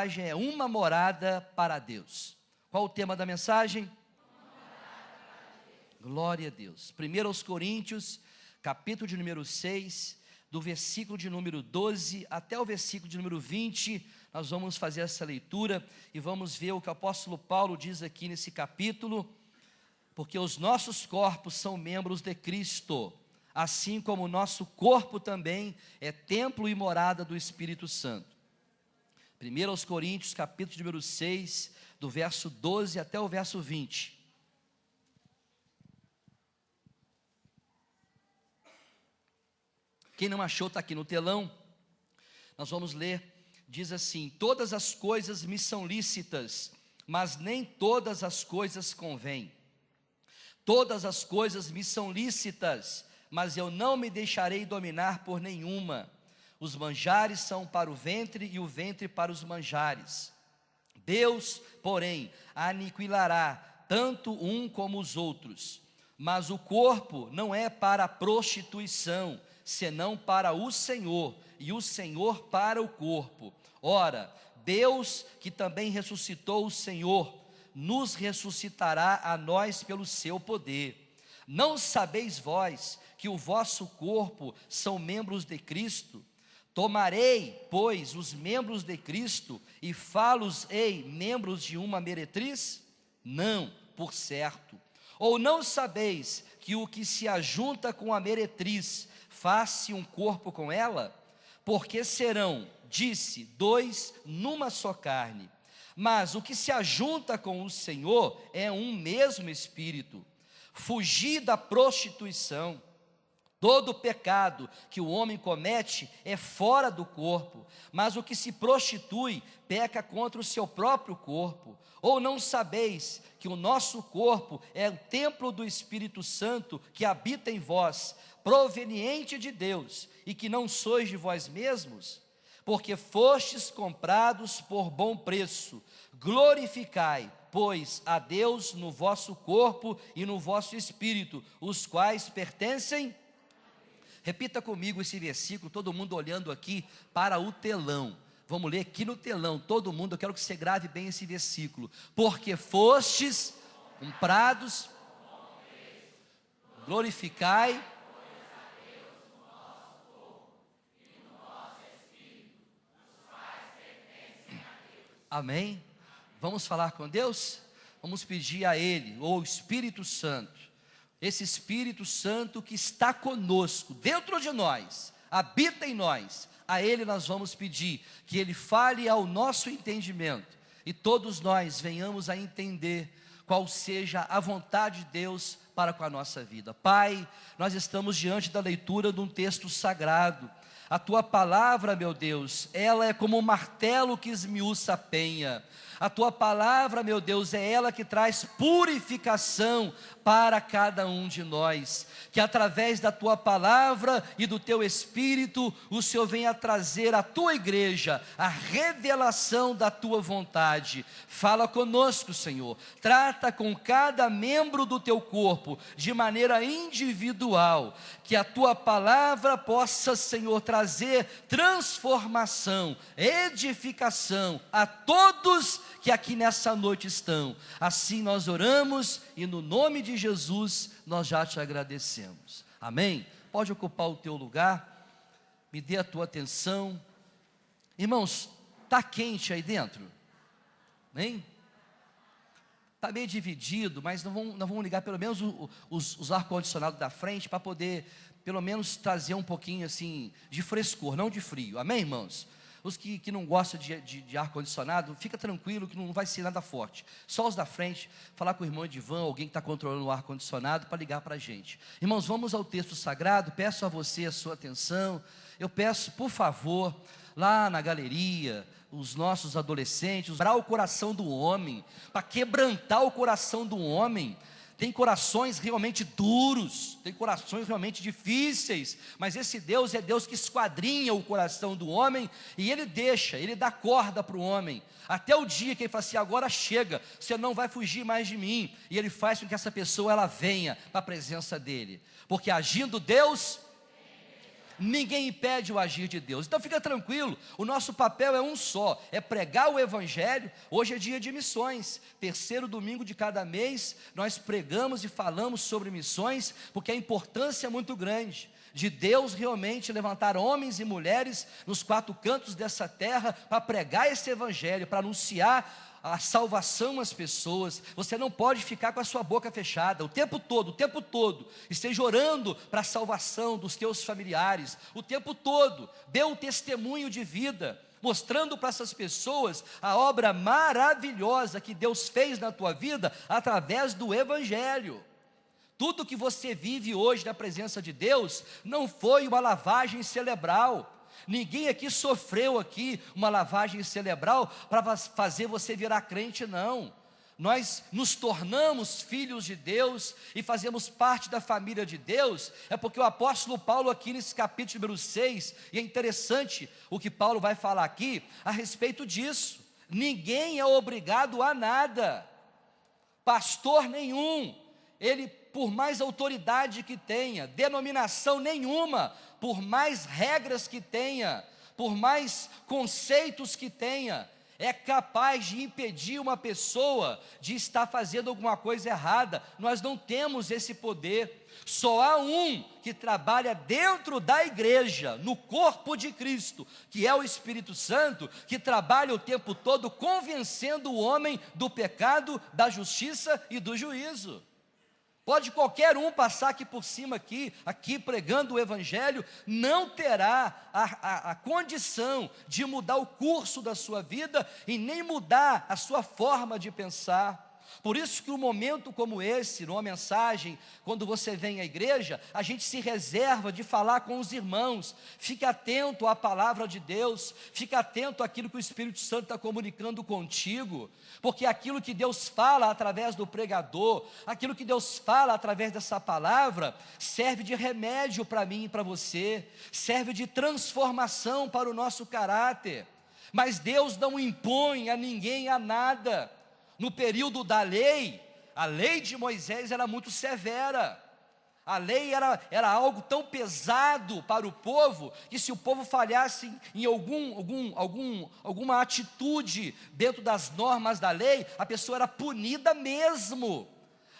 É uma morada para Deus. Qual o tema da mensagem? Glória a Deus. 1 Coríntios, capítulo de número 6, do versículo de número 12 até o versículo de número 20, nós vamos fazer essa leitura e vamos ver o que o apóstolo Paulo diz aqui nesse capítulo. Porque os nossos corpos são membros de Cristo, assim como o nosso corpo também é templo e morada do Espírito Santo. 1 Coríntios, capítulo de número 6, do verso 12 até o verso 20. Quem não achou está aqui no telão. Nós vamos ler, diz assim: todas as coisas me são lícitas, mas nem todas as coisas convêm. Todas as coisas me são lícitas, mas eu não me deixarei dominar por nenhuma. Os manjares são para o ventre e o ventre para os manjares. Deus, porém, aniquilará tanto um como os outros. Mas o corpo não é para a prostituição, senão para o Senhor, e o Senhor para o corpo. Ora, Deus, que também ressuscitou o Senhor, nos ressuscitará a nós pelo seu poder. Não sabeis vós que o vosso corpo são membros de Cristo? Tomarei, pois, os membros de Cristo e fá-los-ei membros de uma meretriz? Não, por certo. Ou não sabeis que o que se ajunta com a meretriz faz-se um corpo com ela? Porque serão, disse, dois numa só carne. Mas o que se ajunta com o Senhor é um mesmo espírito. Fugi da prostituição. Todo pecado que o homem comete é fora do corpo, mas o que se prostitui peca contra o seu próprio corpo. Ou não sabeis que o nosso corpo é o templo do Espírito Santo que habita em vós, proveniente de Deus, e que não sois de vós mesmos? Porque fostes comprados por bom preço. Glorificai, pois, a Deus no vosso corpo e no vosso espírito, os quais pertencem. Repita comigo esse versículo, todo mundo olhando aqui para o telão. Vamos ler aqui no telão, todo mundo, eu quero que você grave bem esse versículo. Porque fostes comprados, glorificai. Amém? Vamos falar com Deus? Vamos pedir a Ele, ou Espírito Santo, esse Espírito Santo que está conosco, dentro de nós, habita em nós. A Ele nós vamos pedir que Ele fale ao nosso entendimento e todos nós venhamos a entender qual seja a vontade de Deus para com a nossa vida. Pai, nós estamos diante da leitura de um texto sagrado. A Tua palavra, meu Deus, ela é como um martelo que esmiuça a penha. A Tua palavra, meu Deus, é ela que traz purificação para cada um de nós. Que através da Tua palavra e do Teu Espírito, o Senhor venha trazer à Tua igreja a revelação da Tua vontade. Fala conosco, Senhor. Trata com cada membro do Teu corpo de maneira individual. Que a Tua palavra possa, Senhor, trazer transformação, edificação a todos que aqui nessa noite estão. Assim nós oramos e no nome de Jesus nós já te agradecemos. Amém? Pode ocupar o teu lugar, me dê a tua atenção. Irmãos, está quente aí dentro? Amém? Está meio dividido, mas não vamos ligar pelo menos os ar-condicionados da frente para poder pelo menos trazer um pouquinho assim de frescor, não de frio. Amém, irmãos? Os que não gostam de ar-condicionado, fica tranquilo que não vai ser nada forte. Só os da frente, falar com o irmão Edivan, alguém que está controlando o ar-condicionado, para ligar para a gente. Irmãos, vamos ao texto sagrado, peço a você a sua atenção. Eu peço, por favor, lá na galeria, os nossos adolescentes, para o coração do homem, para quebrantar o coração do homem. Tem corações realmente duros, tem corações realmente difíceis, mas esse Deus é Deus que esquadrinha o coração do homem, e Ele dá corda para o homem, até o dia que Ele fala assim, agora chega, você não vai fugir mais de mim, e Ele faz com que essa pessoa ela venha para a presença dEle, porque agindo Deus, ninguém impede o agir de Deus. Então fica tranquilo, o nosso papel é um só, é pregar o Evangelho. Hoje é dia de missões, terceiro domingo de cada mês, nós pregamos e falamos sobre missões, porque a importância é muito grande, de Deus realmente levantar homens e mulheres nos quatro cantos dessa terra, para pregar esse Evangelho, para anunciar a salvação às pessoas. Você não pode ficar com a sua boca fechada o tempo todo, esteja orando para a salvação dos teus familiares, o tempo todo, dê um testemunho de vida, mostrando para essas pessoas a obra maravilhosa que Deus fez na tua vida, através do Evangelho. Tudo que você vive hoje na presença de Deus, não foi uma lavagem cerebral. Ninguém aqui sofreu uma lavagem cerebral para fazer você virar crente, não. Nós nos tornamos filhos de Deus e fazemos parte da família de Deus, é porque o apóstolo Paulo aqui nesse capítulo número 6, e é interessante o que Paulo vai falar aqui a respeito disso. Ninguém é obrigado a nada, pastor nenhum, ele, por mais autoridade que tenha, denominação nenhuma, por mais regras que tenha, por mais conceitos que tenha, é capaz de impedir uma pessoa de estar fazendo alguma coisa errada. Nós não temos esse poder. Só há um que trabalha dentro da igreja, no corpo de Cristo, que é o Espírito Santo, que trabalha o tempo todo convencendo o homem do pecado, da justiça e do juízo. Pode qualquer um passar aqui por cima, aqui pregando o Evangelho, não terá a condição de mudar o curso da sua vida e nem mudar a sua forma de pensar. Por isso que um momento como esse, numa mensagem, quando você vem à igreja, a gente se reserva de falar com os irmãos. Fique atento à palavra de Deus, fique atento àquilo que o Espírito Santo está comunicando contigo, porque aquilo que Deus fala através do pregador, aquilo que Deus fala através dessa palavra, serve de remédio para mim e para você, serve de transformação para o nosso caráter. Mas Deus não impõe a ninguém a nada. No período da lei, a lei de Moisés era muito severa. A lei era algo tão pesado para o povo, que se o povo falhasse em alguma atitude dentro das normas da lei, a pessoa era punida mesmo.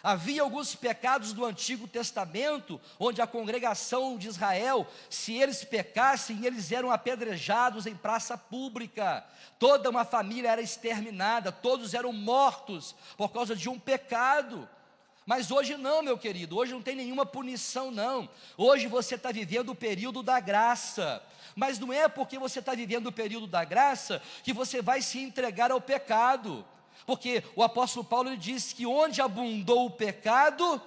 Havia alguns pecados do Antigo Testamento, onde a congregação de Israel, se eles pecassem, eles eram apedrejados em praça pública. Toda uma família era exterminada, todos eram mortos por causa de um pecado. Mas hoje não, meu querido, hoje não tem nenhuma punição não. Hoje você está vivendo o período da graça. Mas não é porque você está vivendo o período da graça que você vai se entregar ao pecado. Porque o apóstolo Paulo ele disse que onde abundou o pecado,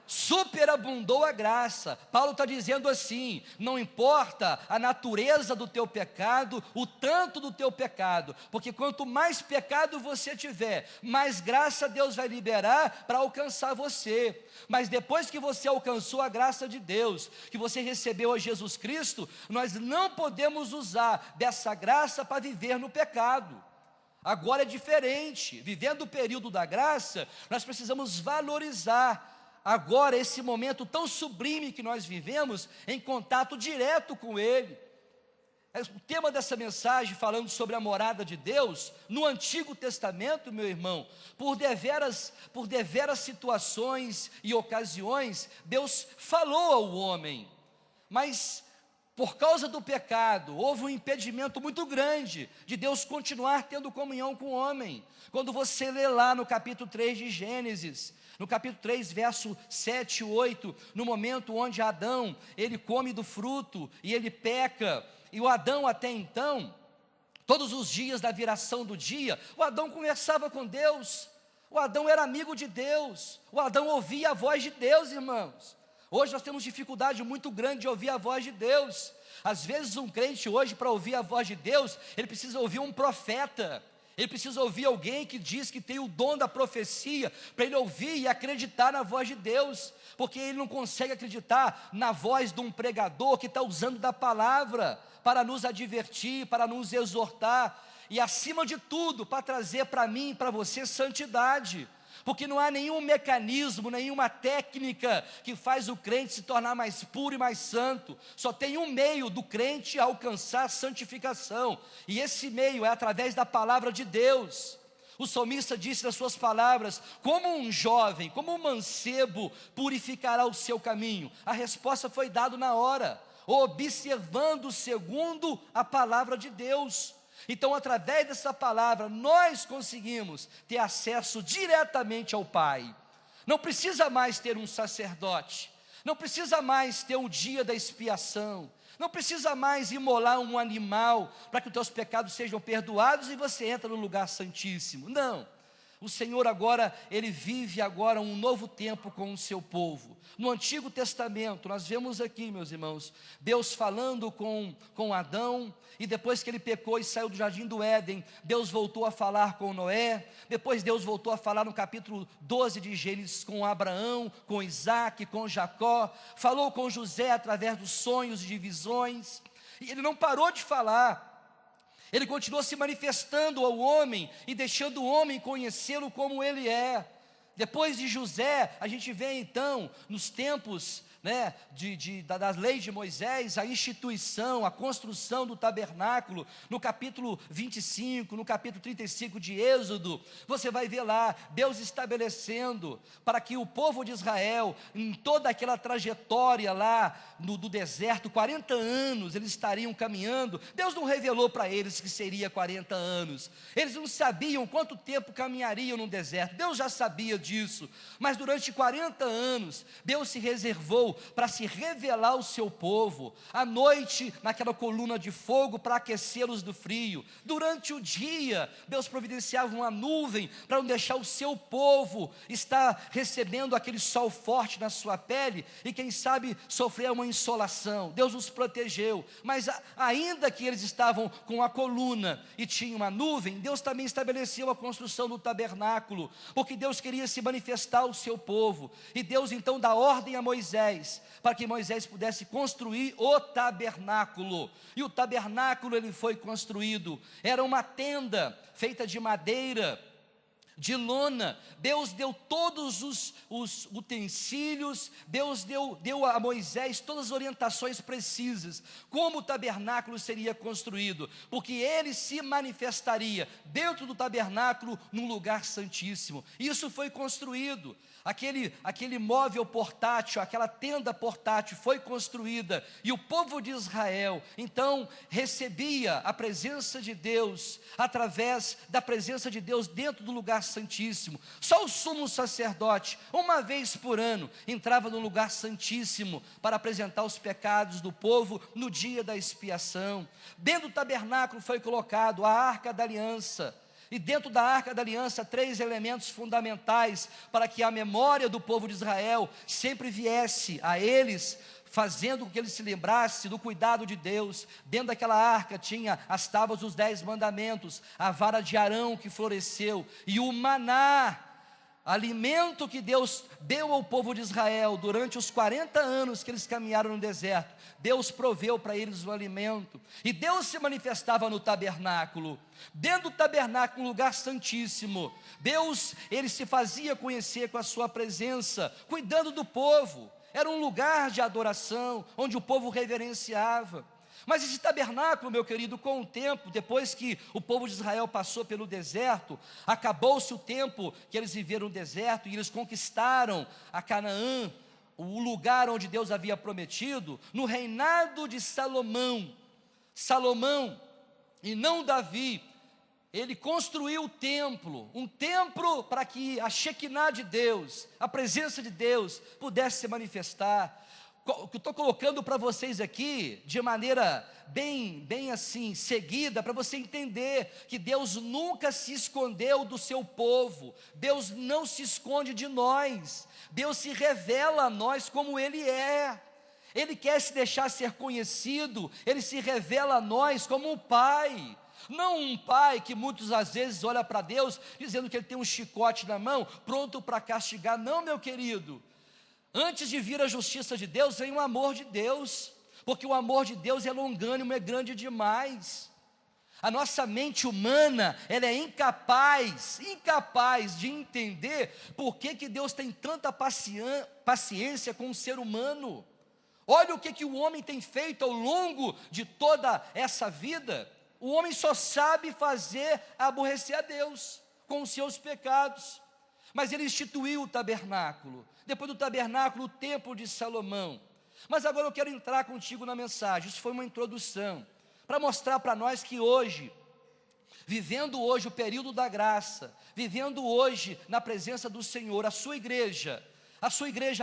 superabundou a graça. Paulo está dizendo assim: não importa a natureza do teu pecado, o tanto do teu pecado, porque quanto mais pecado você tiver, mais graça Deus vai liberar para alcançar você. Mas depois que você alcançou a graça de Deus, que você recebeu a Jesus Cristo, nós não podemos usar dessa graça para viver no pecado. Agora é diferente. Vivendo o período da graça, nós precisamos valorizar agora esse momento tão sublime que nós vivemos, em contato direto com Ele. O tema dessa mensagem, falando sobre a morada de Deus, no Antigo Testamento, meu irmão, por deveras situações e ocasiões, Deus falou ao homem, mas por causa do pecado, houve um impedimento muito grande de Deus continuar tendo comunhão com o homem. Quando você lê lá no capítulo 3 de Gênesis, no capítulo 3, verso 7 e 8, no momento onde Adão, ele come do fruto e ele peca, e o Adão até então, todos os dias da viração do dia, o Adão conversava com Deus, o Adão era amigo de Deus, o Adão ouvia a voz de Deus, irmãos. Hoje nós temos dificuldade muito grande de ouvir a voz de Deus. Às vezes um crente hoje, para ouvir a voz de Deus, ele precisa ouvir um profeta, ele precisa ouvir alguém que diz que tem o dom da profecia, para ele ouvir e acreditar na voz de Deus, porque ele não consegue acreditar na voz de um pregador que está usando da palavra, para nos advertir, para nos exortar, e acima de tudo, para trazer para mim e para você santidade. porque não há nenhum mecanismo, nenhuma técnica que faz o crente se tornar mais puro e mais santo. Só tem um meio do crente alcançar santificação, e esse meio é através da palavra de Deus. O salmista disse nas suas palavras: como um jovem, como um mancebo purificará o seu caminho? A resposta foi dada na hora, observando segundo a palavra de Deus. Então, através dessa palavra, nós conseguimos ter acesso diretamente ao Pai. Não precisa mais ter um sacerdote, não precisa mais ter um dia da expiação, não precisa mais imolar um animal para que os teus pecados sejam perdoados e você entra no lugar santíssimo. Não. O Senhor agora, Ele vive agora um novo tempo com o seu povo. No Antigo Testamento, nós vemos aqui, meus irmãos, Deus falando com Adão, e depois que ele pecou e saiu do jardim do Éden, Deus voltou a falar com Noé, depois Deus voltou a falar no capítulo 12 de Gênesis com Abraão, com Isaac, com Jacó, falou com José através dos sonhos e de visões, e Ele não parou de falar. Ele continuou se manifestando ao homem e deixando o homem conhecê-lo como ele é. Depois de José, a gente vê então, nos tempos das leis de Moisés, a instituição, a construção do tabernáculo. No capítulo 25, no capítulo 35 de Êxodo, você vai ver lá, Deus estabelecendo para que o povo de Israel, em toda aquela trajetória lá do deserto, 40 anos eles estariam caminhando. Deus não revelou para eles que seria 40 anos, eles não sabiam quanto tempo caminhariam no deserto. Deus já sabia disso, mas durante 40 anos, Deus se reservou para se revelar ao seu povo, à noite naquela coluna de fogo para aquecê-los do frio, durante o dia Deus providenciava uma nuvem para não deixar o seu povo estar recebendo aquele sol forte na sua pele, e quem sabe sofrer uma insolação. Deus nos protegeu, mas ainda que eles estavam com a coluna e tinha uma nuvem, Deus também estabeleceu a construção do tabernáculo, porque Deus queria se manifestar ao seu povo, e Deus então dá ordem a Moisés, para que Moisés pudesse construir o tabernáculo. E o tabernáculo, ele foi construído, era uma tenda feita de madeira, de lona. Deus deu todos os utensílios, Deus deu a Moisés todas as orientações precisas, como o tabernáculo seria construído, porque ele se manifestaria dentro do tabernáculo, num lugar santíssimo. Isso foi construído. Aquele móvel portátil, aquela tenda portátil foi construída, e o povo de Israel então recebia a presença de Deus, através da presença de Deus dentro do lugar santíssimo. Só o sumo sacerdote, uma vez por ano, entrava no lugar santíssimo para apresentar os pecados do povo no dia da expiação. Dentro do tabernáculo foi colocado a Arca da Aliança, e dentro da Arca da Aliança, 3 elementos fundamentais para que a memória do povo de Israel sempre viesse a eles, fazendo com que eles se lembrassem do cuidado de Deus. Dentro daquela arca tinha as tábuas dos 10 mandamentos, a vara de Arão que floresceu, e o maná, alimento que Deus deu ao povo de Israel durante os 40 anos que eles caminharam no deserto. Deus proveu para eles o alimento, e Deus se manifestava no tabernáculo. Dentro do tabernáculo, um lugar santíssimo, Deus, ele se fazia conhecer com a sua presença, cuidando do povo. Era um lugar de adoração, onde o povo reverenciava. Mas esse tabernáculo, meu querido, com o tempo, depois que o povo de Israel passou pelo deserto, acabou-se o tempo que eles viveram no deserto, e eles conquistaram a Canaã, o lugar onde Deus havia prometido, no reinado de Salomão, e não Davi, ele construiu o templo, um templo para que a Shekinah de Deus, a presença de Deus, pudesse se manifestar. O que eu estou colocando para vocês aqui, de maneira bem assim, seguida, para você entender que Deus nunca se escondeu do seu povo, Deus não se esconde de nós, Deus se revela a nós como Ele é. Ele quer se deixar ser conhecido, Ele se revela a nós como um Pai. Não um pai que muitas às vezes olha para Deus, dizendo que Ele tem um chicote na mão, pronto para castigar. Não, meu querido. Antes de vir a justiça de Deus, vem o amor de Deus, porque o amor de Deus é longânimo, é grande demais. A nossa mente humana, ela é incapaz de entender por que Deus tem tanta paciência com o ser humano. Olha o que o homem tem feito ao longo de toda essa vida. O homem só sabe fazer aborrecer a Deus com os seus pecados. Mas ele instituiu o tabernáculo. Depois do tabernáculo, o templo de Salomão. Mas agora eu quero entrar contigo na mensagem. Isso foi uma introdução para mostrar para nós que hoje, vivendo hoje o período da graça, vivendo hoje na presença do Senhor, a sua igreja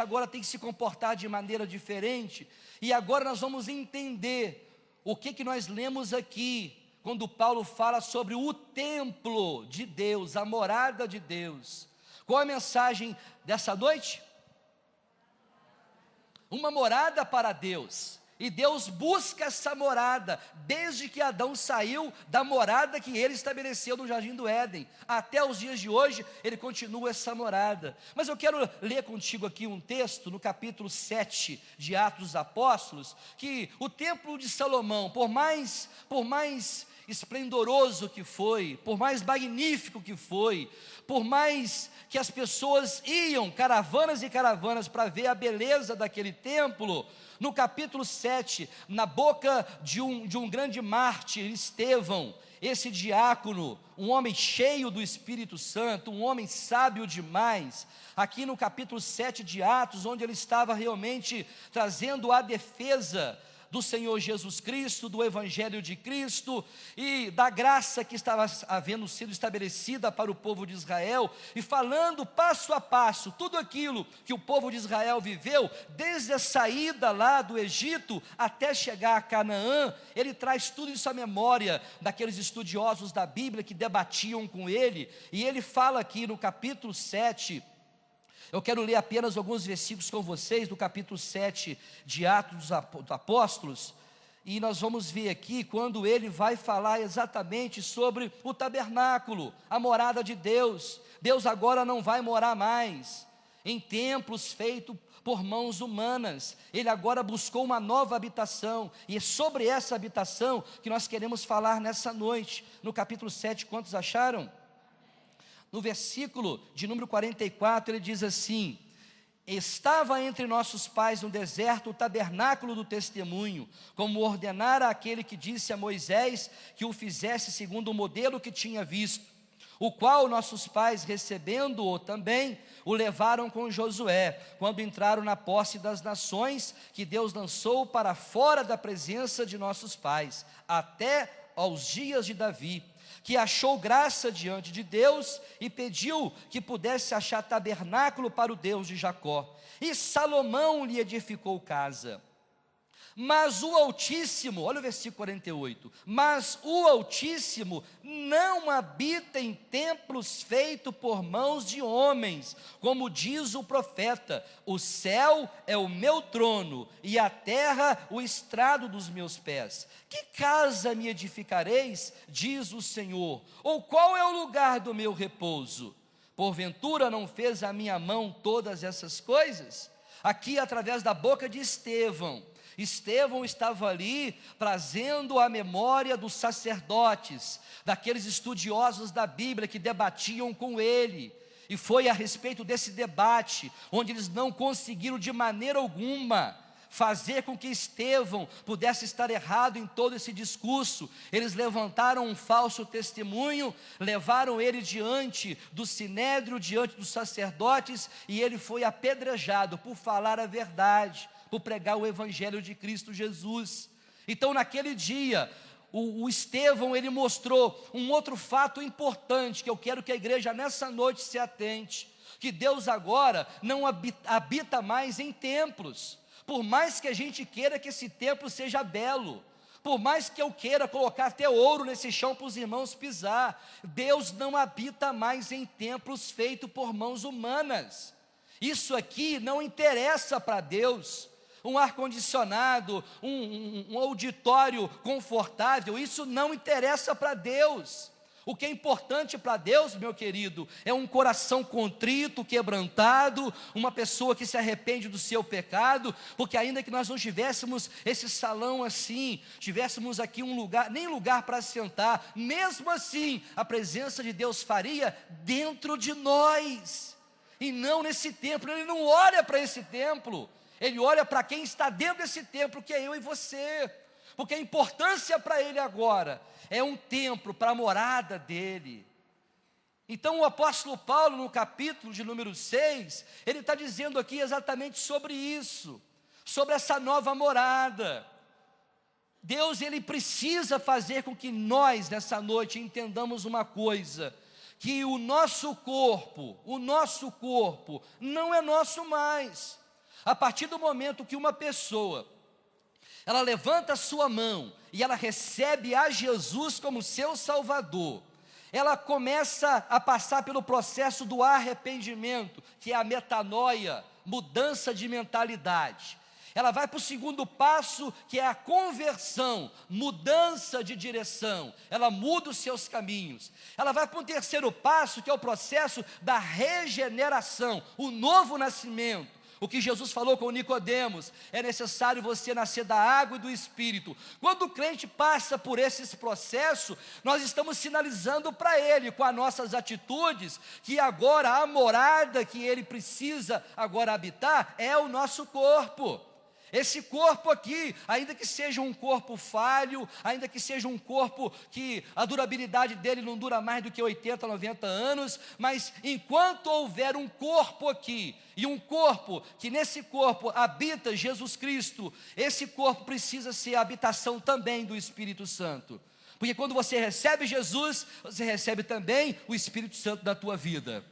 agora tem que se comportar de maneira diferente. E agora nós vamos entender o que nós lemos aqui, quando Paulo fala sobre o templo de Deus, a morada de Deus. Qual a mensagem dessa noite? Uma morada para Deus. E Deus busca essa morada, desde que Adão saiu da morada que ele estabeleceu no Jardim do Éden, até os dias de hoje, ele continua essa morada. Mas eu quero ler contigo aqui um texto, no capítulo 7 de Atos dos Apóstolos, que o templo de Salomão, por mais esplendoroso que foi, por mais magnífico que foi, por mais que as pessoas iam, caravanas e caravanas, para ver a beleza daquele templo, no capítulo 7, na boca de um grande mártir, Estevão, esse diácono, um homem cheio do Espírito Santo, um homem sábio demais, aqui no capítulo 7 de Atos, onde ele estava realmente trazendo a defesa do Senhor Jesus Cristo, do Evangelho de Cristo e da graça que estava havendo sido estabelecida para o povo de Israel, e falando passo a passo tudo aquilo que o povo de Israel viveu, desde a saída lá do Egito até chegar a Canaã. Ele traz tudo isso à memória daqueles estudiosos da Bíblia que debatiam com ele, e ele fala aqui no capítulo 7, eu quero ler apenas alguns versículos com vocês, do capítulo 7 de Atos dos Apóstolos, e nós vamos ver aqui, quando ele vai falar exatamente sobre o tabernáculo, a morada de Deus. Deus agora não vai morar mais em templos feitos por mãos humanas, ele agora buscou uma nova habitação, e é sobre essa habitação que nós queremos falar nessa noite. No capítulo 7, quantos acharam? No versículo de número 44, ele diz assim: estava entre nossos pais no deserto o tabernáculo do testemunho, como ordenara aquele que disse a Moisés que o fizesse segundo o modelo que tinha visto, o qual nossos pais, recebendo-o também, o levaram com Josué, quando entraram na posse das nações, que Deus lançou para fora da presença de nossos pais, até aos dias de Davi, que achou graça diante de Deus e pediu que pudesse achar tabernáculo para o Deus de Jacó. E Salomão lhe edificou casa. Mas o Altíssimo, olha o versículo 48, mas o Altíssimo não habita em templos feitos por mãos de homens, como diz o profeta: o céu é o meu trono e a terra o estrado dos meus pés. Que casa me edificareis, diz o Senhor, ou qual é o lugar do meu repouso? Porventura não fez a minha mão todas essas coisas? Aqui, através da boca de Estevão estava ali trazendo a memória dos sacerdotes, daqueles estudiosos da Bíblia que debatiam com ele, e foi a respeito desse debate, onde eles não conseguiram de maneira alguma fazer com que Estevão pudesse estar errado em todo esse discurso. Eles levantaram um falso testemunho, levaram ele diante do sinédrio, diante dos sacerdotes, e ele foi apedrejado por falar a verdade, por pregar o Evangelho de Cristo Jesus. Então, naquele dia, o Estevão, ele mostrou um outro fato importante, que eu quero que a igreja nessa noite se atente, que Deus agora não habita mais em templos. Por mais que a gente queira que esse templo seja belo, por mais que eu queira colocar até ouro nesse chão para os irmãos pisar, Deus não habita mais em templos feitos por mãos humanas. Isso aqui não interessa para Deus. Um ar-condicionado, um auditório confortável, isso não interessa para Deus. O que é importante para Deus, meu querido, é um coração contrito, quebrantado, uma pessoa que se arrepende do seu pecado, porque ainda que nós não tivéssemos esse salão assim, tivéssemos aqui um lugar, nem lugar para sentar, mesmo assim, a presença de Deus faria dentro de nós, e não nesse templo. Ele não olha para esse templo, Ele olha para quem está dentro desse templo, que é eu e você, porque a importância para Ele agora é um templo para a morada dEle. Então o apóstolo Paulo, no capítulo de número 6, ele está dizendo aqui exatamente sobre isso, sobre essa nova morada. Deus, Ele precisa fazer com que nós, nessa noite, entendamos uma coisa, que o nosso corpo não é nosso mais. A partir do momento que uma pessoa, ela levanta a sua mão e ela recebe a Jesus como seu Salvador, ela começa a passar pelo processo do arrependimento, que é a metanoia, mudança de mentalidade. Ela vai para o segundo passo, que é a conversão, mudança de direção. Ela muda os seus caminhos. Ela vai para o terceiro passo, que é o processo da regeneração, o novo nascimento. O que Jesus falou com Nicodemos, é necessário você nascer da água e do Espírito. Quando o crente passa por esses processos, nós estamos sinalizando para ele, com as nossas atitudes, que agora a morada que ele precisa agora habitar, é o nosso corpo. Esse corpo aqui, ainda que seja um corpo falho, ainda que seja um corpo que a durabilidade dele não dura mais do que 80, 90 anos, mas enquanto houver um corpo aqui, e um corpo, que nesse corpo habita Jesus Cristo, esse corpo precisa ser a habitação também do Espírito Santo. Porque quando você recebe Jesus, você recebe também o Espírito Santo na tua vida.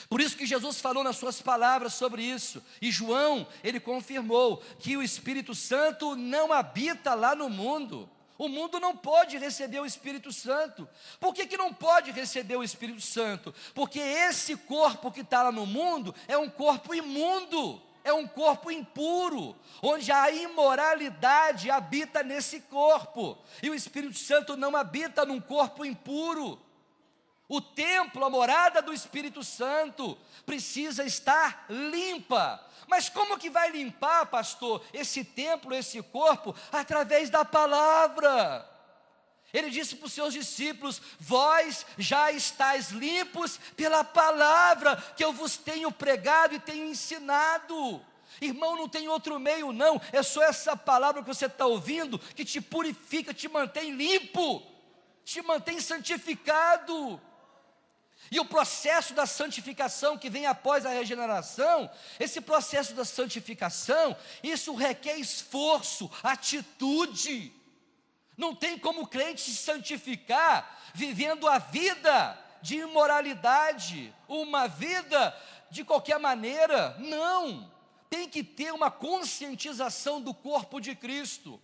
Por isso que Jesus falou nas suas palavras sobre isso, e João, ele confirmou que o Espírito Santo não habita lá no mundo. O mundo não pode receber o Espírito Santo. Por que não pode receber o Espírito Santo? Porque esse corpo que está lá no mundo é um corpo imundo, é um corpo impuro, onde a imoralidade habita nesse corpo, e o Espírito Santo não habita num corpo impuro. O templo, a morada do Espírito Santo, precisa estar limpa. Mas como que vai limpar, pastor, esse templo, esse corpo? Através da palavra. Ele disse para os seus discípulos: vós já estáis limpos pela palavra que eu vos tenho pregado e tenho ensinado. Irmão, não tem outro meio não, é só essa palavra que você está ouvindo, que te purifica, te mantém limpo, te mantém santificado. E o processo da santificação que vem após a regeneração, esse processo da santificação, isso requer esforço, atitude. Não tem como o crente se santificar vivendo a vida de imoralidade, uma vida de qualquer maneira. Não, tem que ter uma conscientização do corpo de Cristo.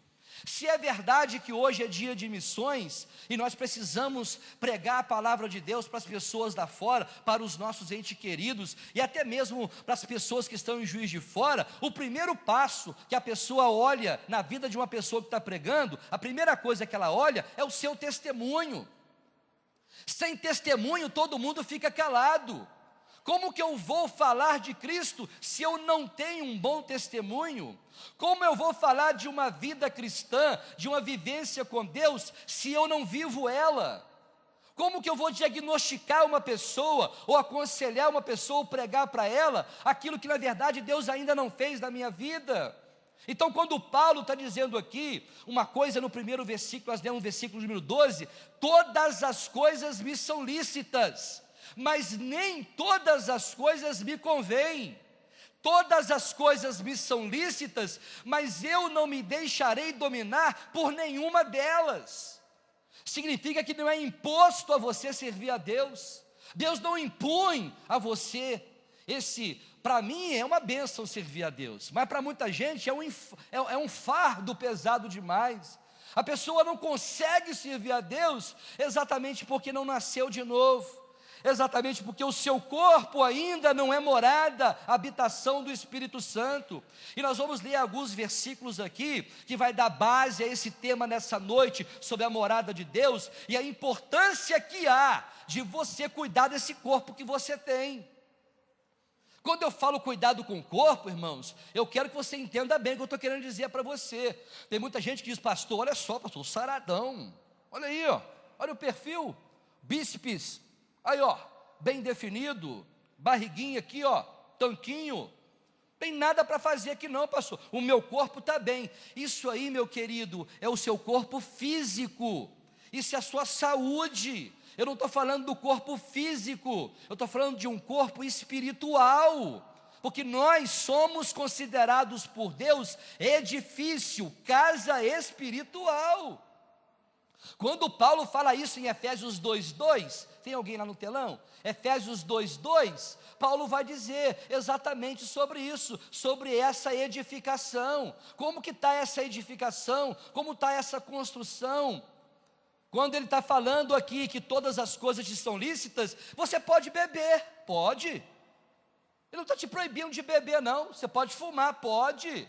Se é verdade que hoje é dia de missões, e nós precisamos pregar a palavra de Deus para as pessoas lá fora, para os nossos entes queridos, e até mesmo para as pessoas que estão em Juiz de Fora, o primeiro passo que a pessoa olha na vida de uma pessoa que está pregando, a primeira coisa que ela olha é o seu testemunho. Sem testemunho todo mundo fica calado. Como que eu vou falar de Cristo se eu não tenho um bom testemunho? Como eu vou falar de uma vida cristã, de uma vivência com Deus, se eu não vivo ela? Como que eu vou diagnosticar uma pessoa, ou aconselhar uma pessoa, ou pregar para ela, aquilo que na verdade Deus ainda não fez na minha vida? Então quando Paulo está dizendo aqui, uma coisa no primeiro versículo, nós lemos no versículo número 12, todas as coisas me são lícitas, mas nem todas as coisas me convêm. Todas as coisas me são lícitas, mas eu não me deixarei dominar por nenhuma delas. Significa que não é imposto a você servir a Deus. Deus não impõe a você para mim é uma bênção servir a Deus, mas para muita gente é um fardo pesado demais. A pessoa não consegue servir a Deus exatamente porque não nasceu de novo. Exatamente porque o seu corpo ainda não é morada, habitação do Espírito Santo. E nós vamos ler alguns versículos aqui, que vai dar base a esse tema nessa noite, sobre a morada de Deus, e a importância que há de você cuidar desse corpo que você tem. Quando eu falo cuidado com o corpo, irmãos, eu quero que você entenda bem o que eu estou querendo dizer para você. Tem muita gente que diz, pastor, olha só, pastor, saradão, olha aí, ó, olha o perfil, bíceps, aí ó, bem definido, barriguinha aqui ó, tanquinho, tem nada para fazer aqui não, pastor, o meu corpo está bem. Isso aí, meu querido, é o seu corpo físico, isso é a sua saúde. Eu não estou falando do corpo físico, eu estou falando de um corpo espiritual, porque nós somos considerados por Deus edifício, casa espiritual. Quando Paulo fala isso em Efésios 2:2, tem alguém lá no telão? Efésios 2:2, Paulo vai dizer exatamente sobre isso, sobre essa edificação. Como que está essa edificação? Como está essa construção? Quando ele está falando aqui que todas as coisas te são lícitas, você pode beber, pode. Ele não está te proibindo de beber não, você pode fumar, pode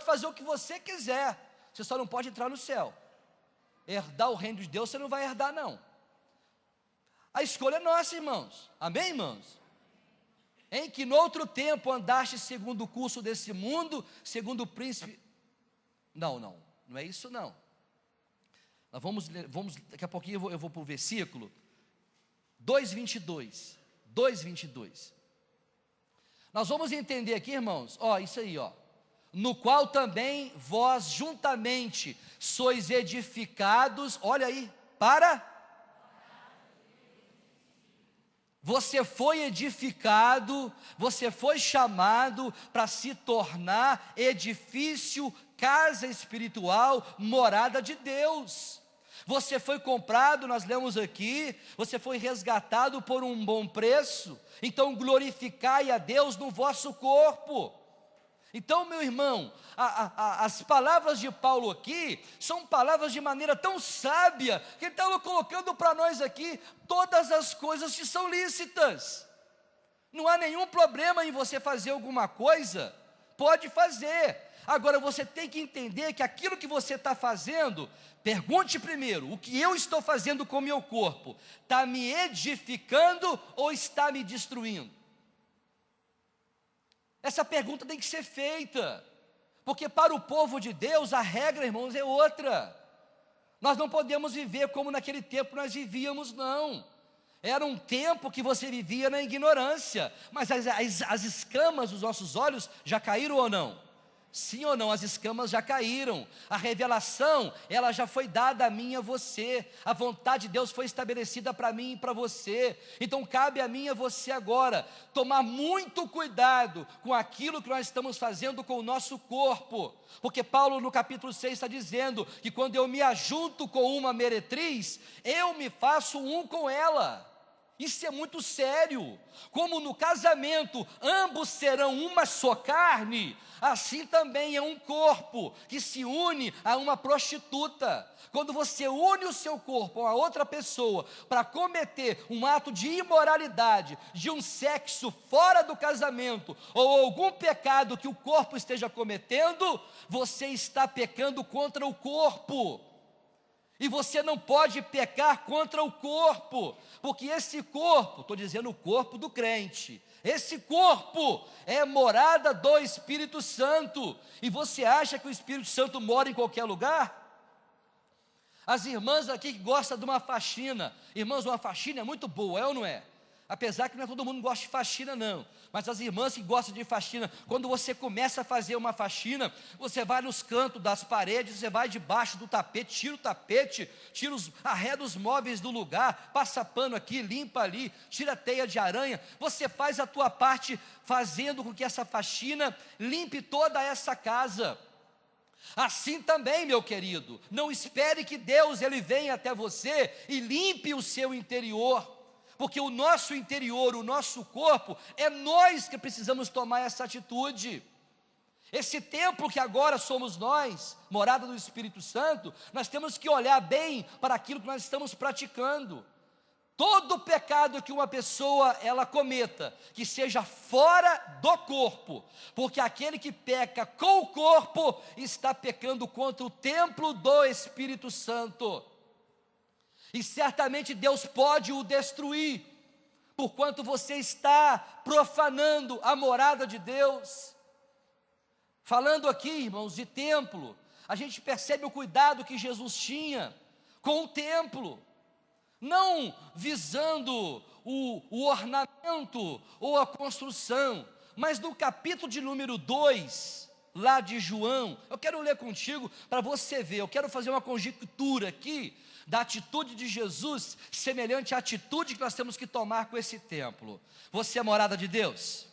fazer o que você quiser, você só não pode entrar no céu. Herdar o reino de Deus você não vai herdar não. A escolha é nossa, irmãos, amém, irmãos? Em que no outro tempo andaste segundo o curso desse mundo, segundo o príncipe. Não é isso não. Nós vamos daqui a pouquinho eu vou para o versículo 2:22. Nós vamos entender aqui, irmãos, ó, isso aí, ó. No qual também vós juntamente sois edificados, olha aí, para... Você foi edificado, você foi chamado para se tornar edifício, casa espiritual, morada de Deus. Você foi comprado, nós lemos aqui, você foi resgatado por um bom preço, então glorificai a Deus no vosso corpo. Então, meu irmão, as palavras de Paulo aqui são palavras de maneira tão sábia, que ele está colocando para nós aqui, todas as coisas te são lícitas. Não há nenhum problema em você fazer alguma coisa, pode fazer. Agora você tem que entender que aquilo que você está fazendo, pergunte primeiro, o que eu estou fazendo com o meu corpo, está me edificando ou está me destruindo? Essa pergunta tem que ser feita, porque para o povo de Deus a regra, irmãos, é outra. Nós não podemos viver como naquele tempo nós vivíamos, não. Era um tempo que você vivia na ignorância, mas as escamas dos nossos olhos já caíram ou não? Sim ou não, as escamas já caíram, a revelação, ela já foi dada a mim e a você, a vontade de Deus foi estabelecida para mim e para você, então cabe a mim e a você agora, tomar muito cuidado com aquilo que nós estamos fazendo com o nosso corpo, porque Paulo no capítulo 6 está dizendo, que quando eu me ajunto com uma meretriz, eu me faço um com ela. Isso é muito sério. Como no casamento ambos serão uma só carne, assim também é um corpo que se une a uma prostituta. Quando você une o seu corpo a outra pessoa para cometer um ato de imoralidade, de um sexo fora do casamento, ou algum pecado que o corpo esteja cometendo, você está pecando contra o corpo. E você não pode pecar contra o corpo, porque esse corpo, estou dizendo o corpo do crente, esse corpo é morada do Espírito Santo. E você acha que o Espírito Santo mora em qualquer lugar? As irmãs aqui que gostam de uma faxina, irmãs, uma faxina é muito boa, é ou não é? Apesar que não é todo mundo que gosta de faxina não, mas as irmãs que gostam de faxina, quando você começa a fazer uma faxina, você vai nos cantos das paredes, você vai debaixo do tapete, tira os arredos móveis do lugar, passa pano aqui, limpa ali, tira a teia de aranha, você faz a tua parte fazendo com que essa faxina limpe toda essa casa. Assim também, meu querido, não espere que Deus ele venha até você e limpe o seu interior, porque o nosso interior, o nosso corpo, é nós que precisamos tomar essa atitude. Esse templo que agora somos nós, morada do Espírito Santo, nós temos que olhar bem para aquilo que nós estamos praticando. Todo pecado que uma pessoa ela cometa, que seja fora do corpo, porque aquele que peca com o corpo está pecando contra o templo do Espírito Santo. E certamente Deus pode o destruir, porquanto você está profanando a morada de Deus. Falando aqui, irmãos, de templo, a gente percebe o cuidado que Jesus tinha com o templo. Não visando o ornamento ou a construção, mas no capítulo de número 2, lá de João, eu quero ler contigo para você ver, eu quero fazer uma conjectura aqui, da atitude de Jesus, semelhante à atitude que nós temos que tomar com esse templo. Você é morada de Deus?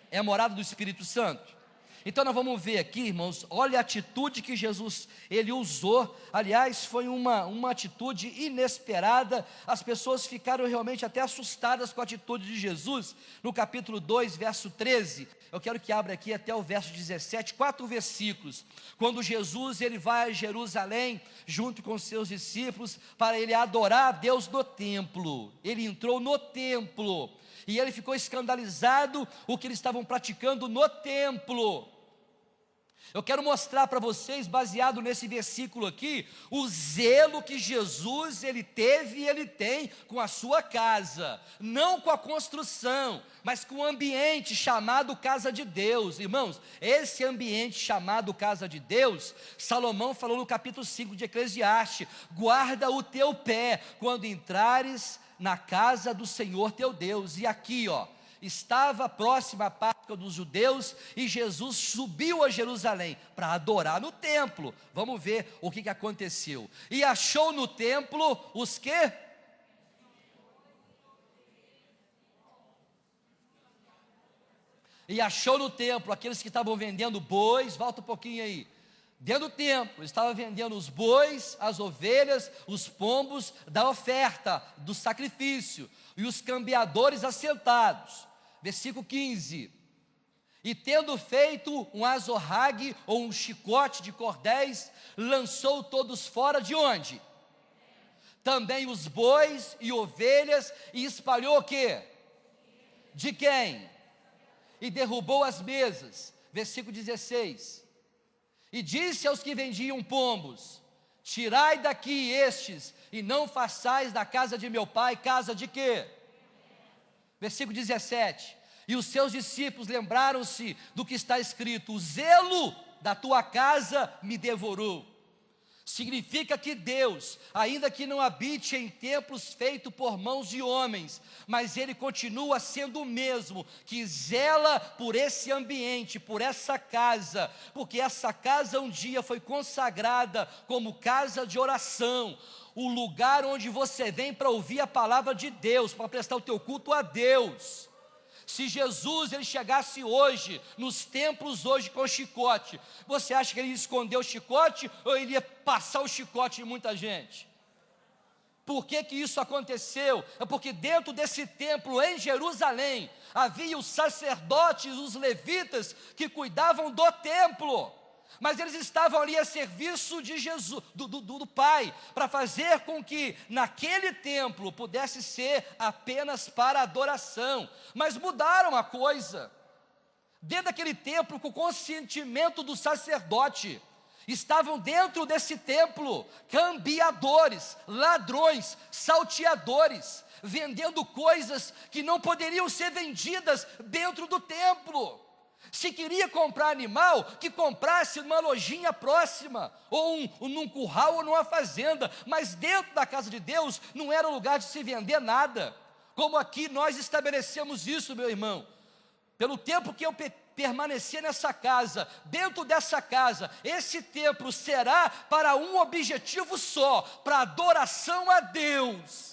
É morada do Espírito Santo? Então nós vamos ver aqui, irmãos, olha a atitude que Jesus, ele usou. Aliás, foi uma atitude inesperada. As pessoas ficaram realmente até assustadas com a atitude de Jesus. No capítulo 2, verso 13, eu quero que abra aqui até o verso 17, 4 versículos. Quando Jesus, ele vai a Jerusalém, junto com seus discípulos, para ele adorar a Deus no templo. Ele entrou no templo, e ele ficou escandalizado o que eles estavam praticando no templo. Eu quero mostrar para vocês, baseado nesse versículo aqui, o zelo que Jesus ele teve e ele tem com a sua casa, não com a construção, mas com o ambiente chamado casa de Deus. Irmãos, esse ambiente chamado casa de Deus, Salomão falou no capítulo 5 de Eclesiastes: guarda o teu pé quando entrares na casa do Senhor teu Deus. E aqui, estava próxima a Páscoa dos judeus, e Jesus subiu a Jerusalém para adorar no templo. Vamos ver o que aconteceu. E achou no templo os quê? E achou no templo aqueles que estavam vendendo bois. Volta um pouquinho aí. Dentro do templo, estava vendendo os bois, as ovelhas, os pombos da oferta, do sacrifício, e os cambiadores assentados. Versículo 15: e tendo feito um azorrague, ou um chicote de cordéis, lançou todos fora de onde? Também os bois e ovelhas, e espalhou o quê? De quem? E derrubou as mesas. Versículo 16: e disse aos que vendiam pombos: tirai daqui estes, e não façais da casa de meu pai casa de quê? Versículo 17: e os seus discípulos lembraram-se do que está escrito: o zelo da tua casa me devorou. Significa que Deus, ainda que não habite em templos feitos por mãos de homens, mas Ele continua sendo o mesmo, que zela por esse ambiente, por essa casa, porque essa casa um dia foi consagrada como casa de oração, o lugar onde você vem para ouvir a palavra de Deus, para prestar o teu culto a Deus. Se Jesus ele chegasse hoje, nos templos hoje com chicote, você acha que ele ia esconder o chicote, ou ele ia passar o chicote em muita gente? Por que isso aconteceu? É porque dentro desse templo em Jerusalém, havia os sacerdotes, os levitas, que cuidavam do templo, mas eles estavam ali a serviço de Jesus, do Pai, para fazer com que naquele templo pudesse ser apenas para adoração. Mas mudaram a coisa. Dentro daquele templo, com o consentimento do sacerdote, estavam dentro desse templo cambiadores, ladrões, salteadores, vendendo coisas que não poderiam ser vendidas dentro do templo. Se queria comprar animal, que comprasse numa lojinha próxima, ou num curral ou numa fazenda, mas dentro da casa de Deus não era lugar de se vender nada. Como aqui nós estabelecemos isso, meu irmão. Pelo tempo que eu permanecer nessa casa, dentro dessa casa, esse templo será para um objetivo só, para adoração a Deus.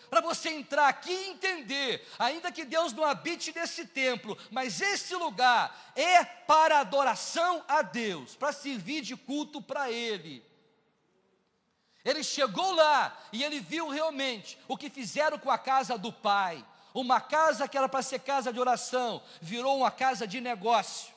Para você entrar aqui e entender, ainda que Deus não habite nesse templo, mas esse lugar é para adoração a Deus, para servir de culto para Ele. Ele chegou lá e ele viu realmente o que fizeram com a casa do pai. Uma casa que era para ser casa de oração, virou uma casa de negócio.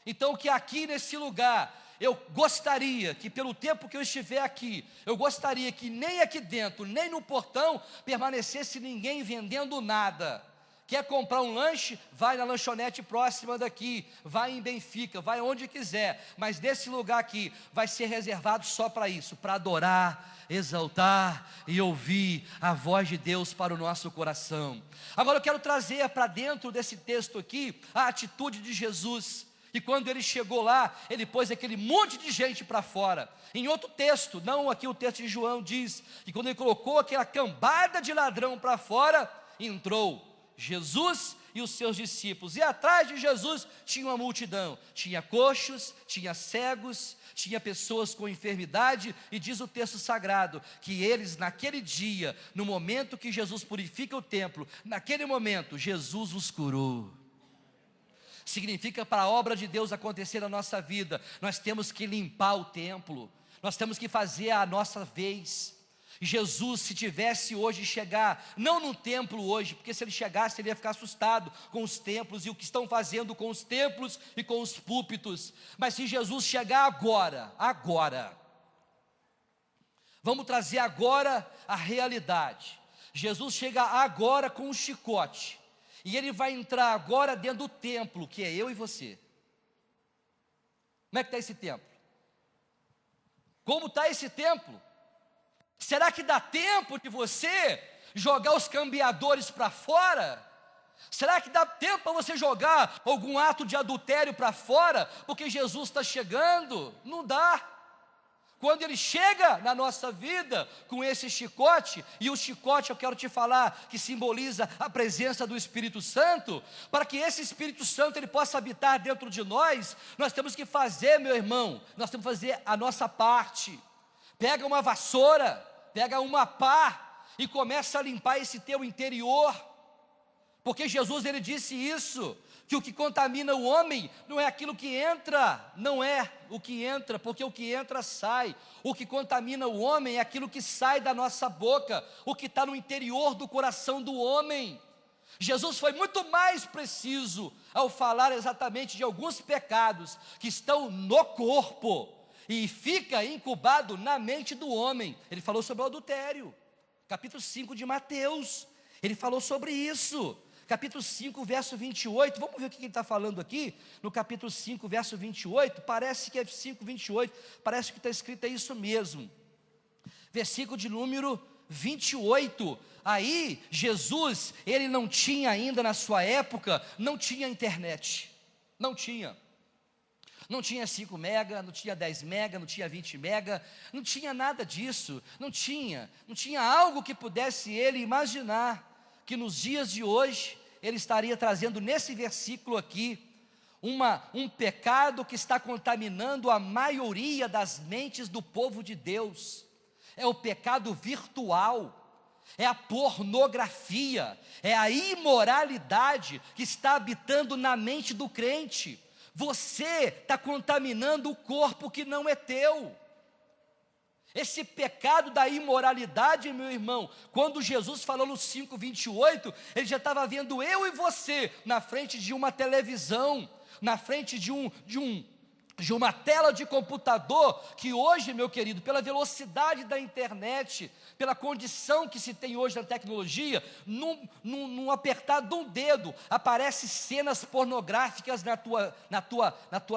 Então que aqui nesse lugar, eu gostaria que pelo tempo que eu estiver aqui, eu gostaria que nem aqui dentro, nem no portão, permanecesse ninguém vendendo nada. Quer comprar um lanche? Vai na lanchonete próxima daqui, vai em Benfica, vai onde quiser, mas desse lugar aqui vai ser reservado só para isso, para adorar, exaltar e ouvir a voz de Deus para o nosso coração. Agora eu quero trazer para dentro desse texto aqui a atitude de Jesus. E quando ele chegou lá, ele pôs aquele monte de gente para fora. Em outro texto, não aqui o texto de João, diz que quando ele colocou aquela cambada de ladrão para fora, entrou Jesus e os seus discípulos, e atrás de Jesus tinha uma multidão, tinha coxos, tinha cegos, tinha pessoas com enfermidade, e diz o texto sagrado, que eles naquele dia, no momento que Jesus purifica o templo, naquele momento Jesus os curou. Significa para a obra de Deus acontecer na nossa vida, nós temos que limpar o templo, nós temos que fazer a nossa vez. Jesus, se tivesse hoje chegar, não no templo hoje, porque se ele chegasse ele ia ficar assustado com os templos e o que estão fazendo com os templos e com os púlpitos, mas se Jesus chegar agora, vamos trazer agora a realidade. Jesus chega agora com um chicote, e ele vai entrar agora dentro do templo, que é eu e você. Como é que está esse templo? Como está esse templo? Será que dá tempo de você jogar os cambiadores para fora? Será que dá tempo para você jogar algum ato de adultério para fora? Porque Jesus está chegando? Não dá. Quando ele chega na nossa vida com esse chicote, e o chicote eu quero te falar que simboliza a presença do Espírito Santo, para que esse Espírito Santo ele possa habitar dentro de nós temos que fazer, meu irmão, nós temos que fazer a nossa parte. Pega uma vassoura, pega uma pá e começa a limpar esse teu interior, porque Jesus ele disse isso, que o que contamina o homem não é aquilo que entra, não é o que entra, porque o que entra sai. O que contamina o homem é aquilo que sai da nossa boca, o que está no interior do coração do homem. Jesus foi muito mais preciso ao falar exatamente de alguns pecados que estão no corpo e fica incubado na mente do homem. Ele falou sobre o adultério, capítulo 5 de Mateus, ele falou sobre isso, capítulo 5, verso 28, vamos ver o que ele está falando aqui, no capítulo 5, verso 28, parece que é 5, 28, parece que está escrito isso mesmo, versículo de número 28, aí Jesus, ele não tinha ainda na sua época, não tinha internet, não tinha 5 mega, não tinha 10 mega, não tinha 20 mega, não tinha nada disso, não tinha algo que pudesse ele imaginar, que nos dias de hoje, ele estaria trazendo nesse versículo aqui, um pecado que está contaminando a maioria das mentes do povo de Deus, é o pecado virtual, é a pornografia, é a imoralidade que está habitando na mente do crente. Você está contaminando o corpo que não é teu. Esse pecado da imoralidade, meu irmão, quando Jesus falou no 5:28, ele já estava vendo eu e você na frente de uma televisão, na frente de uma tela de computador, que hoje, meu querido, pela velocidade da internet, pela condição que se tem hoje na tecnologia, num apertar de um dedo, aparecem cenas pornográficas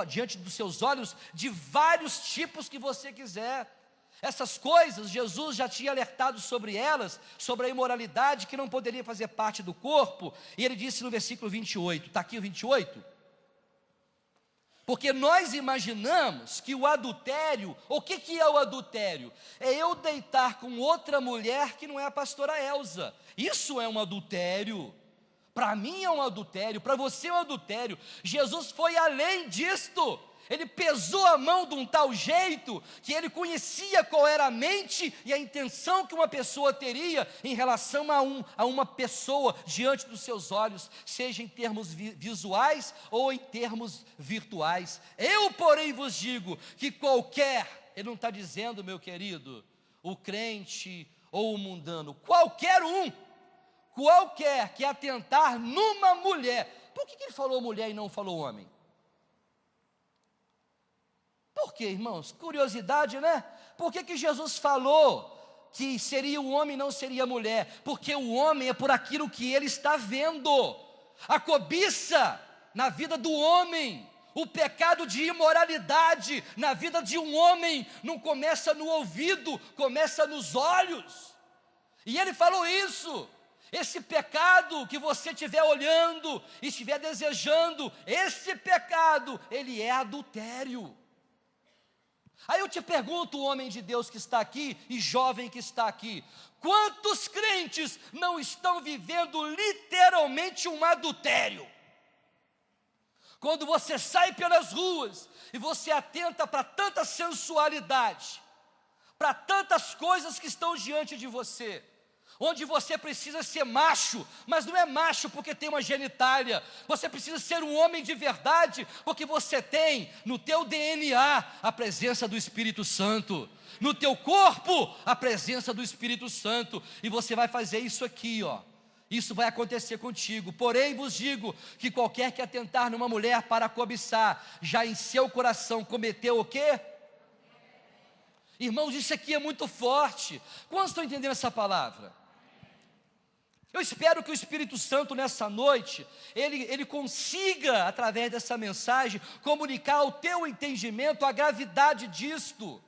diante dos seus olhos, de vários tipos que você quiser. Essas coisas, Jesus já tinha alertado sobre elas, sobre a imoralidade que não poderia fazer parte do corpo, e ele disse no versículo 28, está aqui o 28, porque nós imaginamos que o adultério, o que é o adultério? É eu deitar com outra mulher que não é a pastora Elza, isso é um adultério, para mim é um adultério, para você é um adultério. Jesus foi além disto, ele pesou a mão de um tal jeito, que ele conhecia qual era a mente e a intenção que uma pessoa teria em relação a uma pessoa diante dos seus olhos, seja em termos visuais ou em termos virtuais. Eu, porém, vos digo que qualquer, ele não está dizendo, meu querido, o crente ou o mundano, qualquer que atentar numa mulher. Por que ele falou mulher e não falou homem? Por quê, irmãos? Curiosidade, né? Por que Jesus falou que seria o homem e não seria a mulher? Porque o homem é por aquilo que ele está vendo. A cobiça na vida do homem, o pecado de imoralidade na vida de um homem não começa no ouvido, começa nos olhos. E ele falou isso. Esse pecado que você estiver olhando e estiver desejando, esse pecado, ele é adultério. Aí eu te pergunto, homem de Deus que está aqui e jovem que está aqui, quantos crentes não estão vivendo literalmente um adultério? Quando você sai pelas ruas e você atenta para tanta sensualidade, para tantas coisas que estão diante de você, onde você precisa ser macho, mas não é macho porque tem uma genitália, você precisa ser um homem de verdade, porque você tem no teu DNA a presença do Espírito Santo, no teu corpo a presença do Espírito Santo, e você vai fazer isso aqui, ó. Isso vai acontecer contigo. Porém vos digo que qualquer que atentar numa mulher para cobiçar, já em seu coração cometeu o quê? Irmãos, isso aqui é muito forte. Quantos estão entendendo essa palavra? Eu espero que o Espírito Santo nessa noite, ele consiga, através dessa mensagem, comunicar ao teu entendimento a gravidade disto.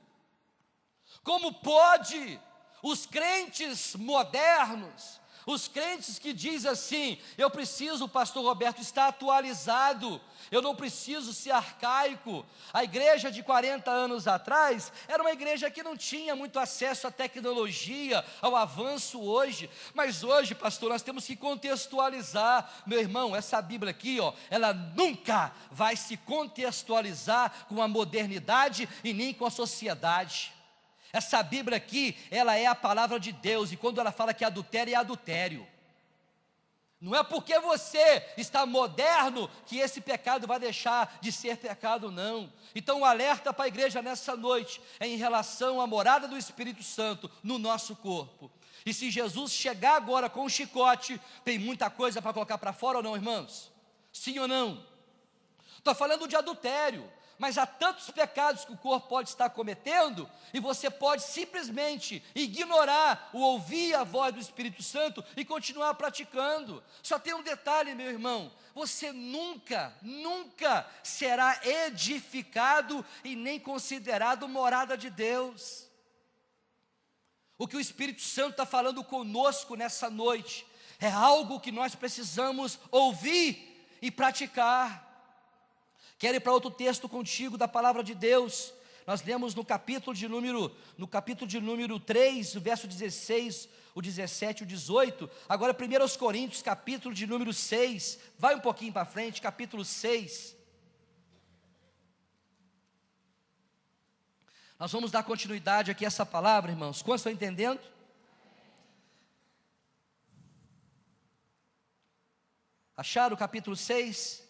Como pode os crentes modernos, os crentes que dizem assim, eu preciso, pastor Roberto, estar atualizado, eu não preciso ser arcaico. A igreja de 40 anos atrás, era uma igreja que não tinha muito acesso à tecnologia, ao avanço hoje, mas hoje, pastor, nós temos que contextualizar. Meu irmão, essa Bíblia aqui, ó, ela nunca vai se contextualizar com a modernidade e nem com a sociedade. Essa Bíblia aqui, ela é a palavra de Deus, e quando ela fala que adultério, é adultério. Não é porque você está moderno que esse pecado vai deixar de ser pecado, não. Então o alerta para a igreja nessa noite é em relação à morada do Espírito Santo no nosso corpo. E se Jesus chegar agora com um chicote, tem muita coisa para colocar para fora ou não, irmãos? Sim ou não? Estou falando de adultério. Mas há tantos pecados que o corpo pode estar cometendo, e você pode simplesmente ignorar o ouvir a voz do Espírito Santo e continuar praticando. Só tem um detalhe, meu irmão, você nunca será edificado e nem considerado morada de Deus. O que o Espírito Santo está falando conosco nessa noite, é algo que nós precisamos ouvir e praticar. Quero ir para outro texto contigo da palavra de Deus. Nós lemos no capítulo de número 3, o verso 16, o 17 e o 18. Agora 1 Coríntios, capítulo de número 6. Vai um pouquinho para frente, capítulo 6. Nós vamos dar continuidade aqui a essa palavra, irmãos. Quantos estão entendendo? Acharam o capítulo 6?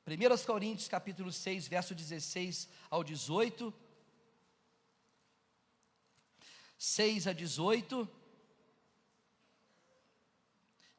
1 Coríntios capítulo 6, verso 16 ao 18, 6 a 18,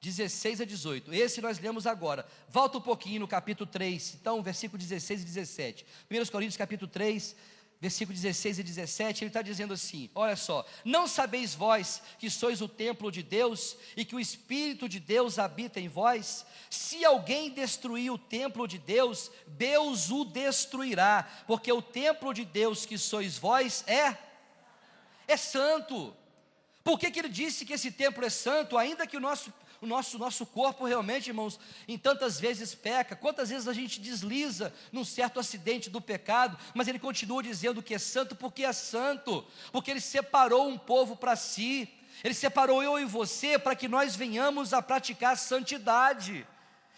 16 a 18, esse nós lemos agora. Volta um pouquinho no capítulo 3, então versículo 16 e 17, 1 Coríntios capítulo 3, versículo 16 e 17, ele está dizendo assim, olha só, não sabeis vós que sois o templo de Deus, e que o Espírito de Deus habita em vós? Se alguém destruir o templo de Deus, Deus o destruirá, porque o templo de Deus que sois vós é santo. Por que ele disse que esse templo é santo, ainda que o nosso corpo realmente, irmãos, em tantas vezes peca? Quantas vezes a gente desliza num certo acidente do pecado, mas ele continua dizendo que é santo, porque ele separou um povo para si, ele separou eu e você para que nós venhamos a praticar santidade.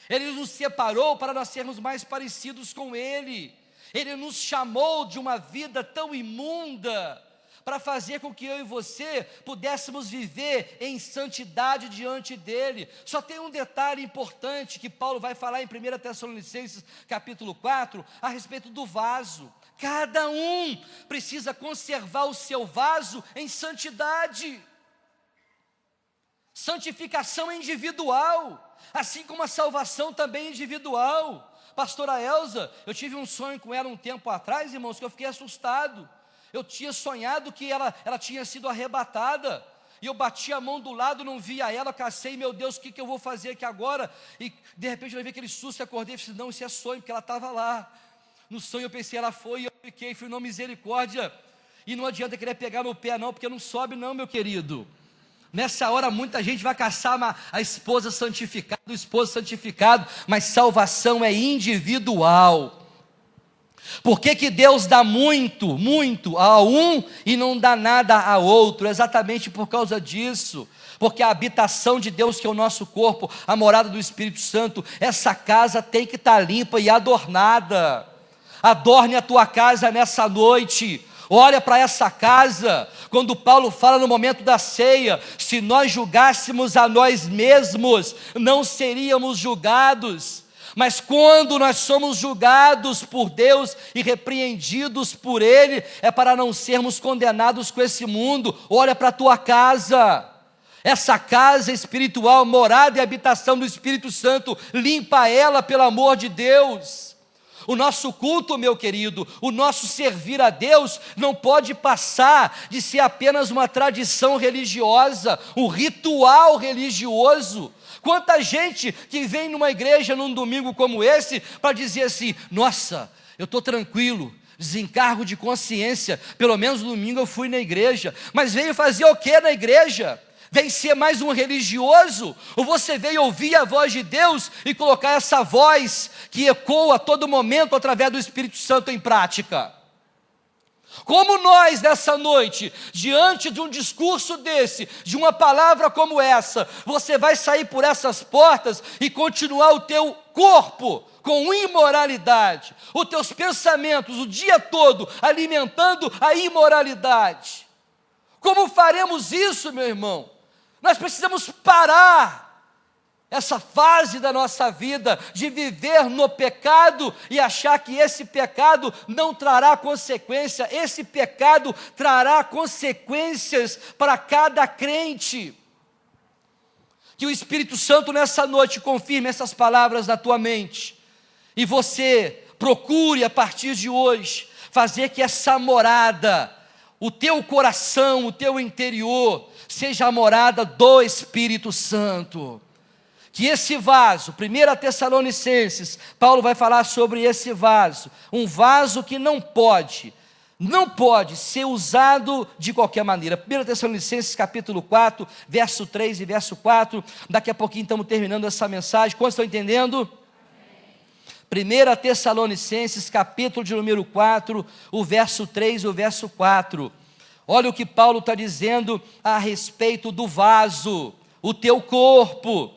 Ele nos separou para nós sermos mais parecidos com ele. Ele nos chamou de uma vida tão imunda para fazer com que eu e você pudéssemos viver em santidade diante dele. Só tem um detalhe importante que Paulo vai falar em 1 Tessalonicenses capítulo 4, a respeito do vaso. Cada um precisa conservar o seu vaso em santidade. Santificação é individual, assim como a salvação também é individual. Pastora Elza, eu tive um sonho com ela um tempo atrás, irmãos, que eu fiquei assustado. Eu tinha sonhado que ela tinha sido arrebatada, e eu bati a mão do lado, não via ela, cacei, meu Deus, o que eu vou fazer aqui agora? E de repente eu vi aquele susto e acordei e falei, não, isso é sonho, porque ela estava lá. No sonho eu pensei, ela foi, e eu fiquei, fui, não, misericórdia. E não adianta querer pegar no pé não, porque não sobe não, meu querido. Nessa hora muita gente vai caçar a esposa santificada, o esposo santificado, mas salvação é individual. Por que Deus dá muito, muito a um e não dá nada a outro? Exatamente por causa disso. Porque a habitação de Deus, que é o nosso corpo, a morada do Espírito Santo, essa casa tem que estar limpa e adornada. Adorne a tua casa nessa noite. Olha para essa casa, quando Paulo fala no momento da ceia, se nós julgássemos a nós mesmos, não seríamos julgados, mas quando nós somos julgados por Deus e repreendidos por Ele, é para não sermos condenados com esse mundo. Olha para a tua casa, essa casa espiritual, morada e habitação do Espírito Santo, limpa ela pelo amor de Deus. O nosso culto, meu querido, o nosso servir a Deus não pode passar de ser apenas uma tradição religiosa, um ritual religioso. Quanta gente que vem numa igreja num domingo como esse para dizer assim, nossa, eu estou tranquilo, desencargo de consciência, pelo menos no domingo eu fui na igreja, mas veio fazer o que na igreja? Veio ser mais um religioso? Ou você veio ouvir a voz de Deus e colocar essa voz que ecoa a todo momento através do Espírito Santo em prática? Como nós nessa noite, diante de um discurso desse, de uma palavra como essa, você vai sair por essas portas e continuar o teu corpo com imoralidade, os teus pensamentos o dia todo alimentando a imoralidade? Como faremos isso, meu irmão? Nós precisamos parar essa fase da nossa vida de viver no pecado e achar que esse pecado não trará consequência. Esse pecado trará consequências para cada crente. Que o Espírito Santo nessa noite confirme essas palavras na tua mente, e você procure a partir de hoje fazer que essa morada, o teu coração, o teu interior, seja a morada do Espírito Santo. Que esse vaso, 1 Tessalonicenses, Paulo vai falar sobre esse vaso, um vaso que não pode ser usado de qualquer maneira. 1 Tessalonicenses capítulo 4, verso 3 e verso 4, daqui a pouquinho estamos terminando essa mensagem, quantos estão entendendo? 1 Tessalonicenses capítulo de número 4, o verso 3 e o verso 4, olha o que Paulo está dizendo a respeito do vaso, o teu corpo,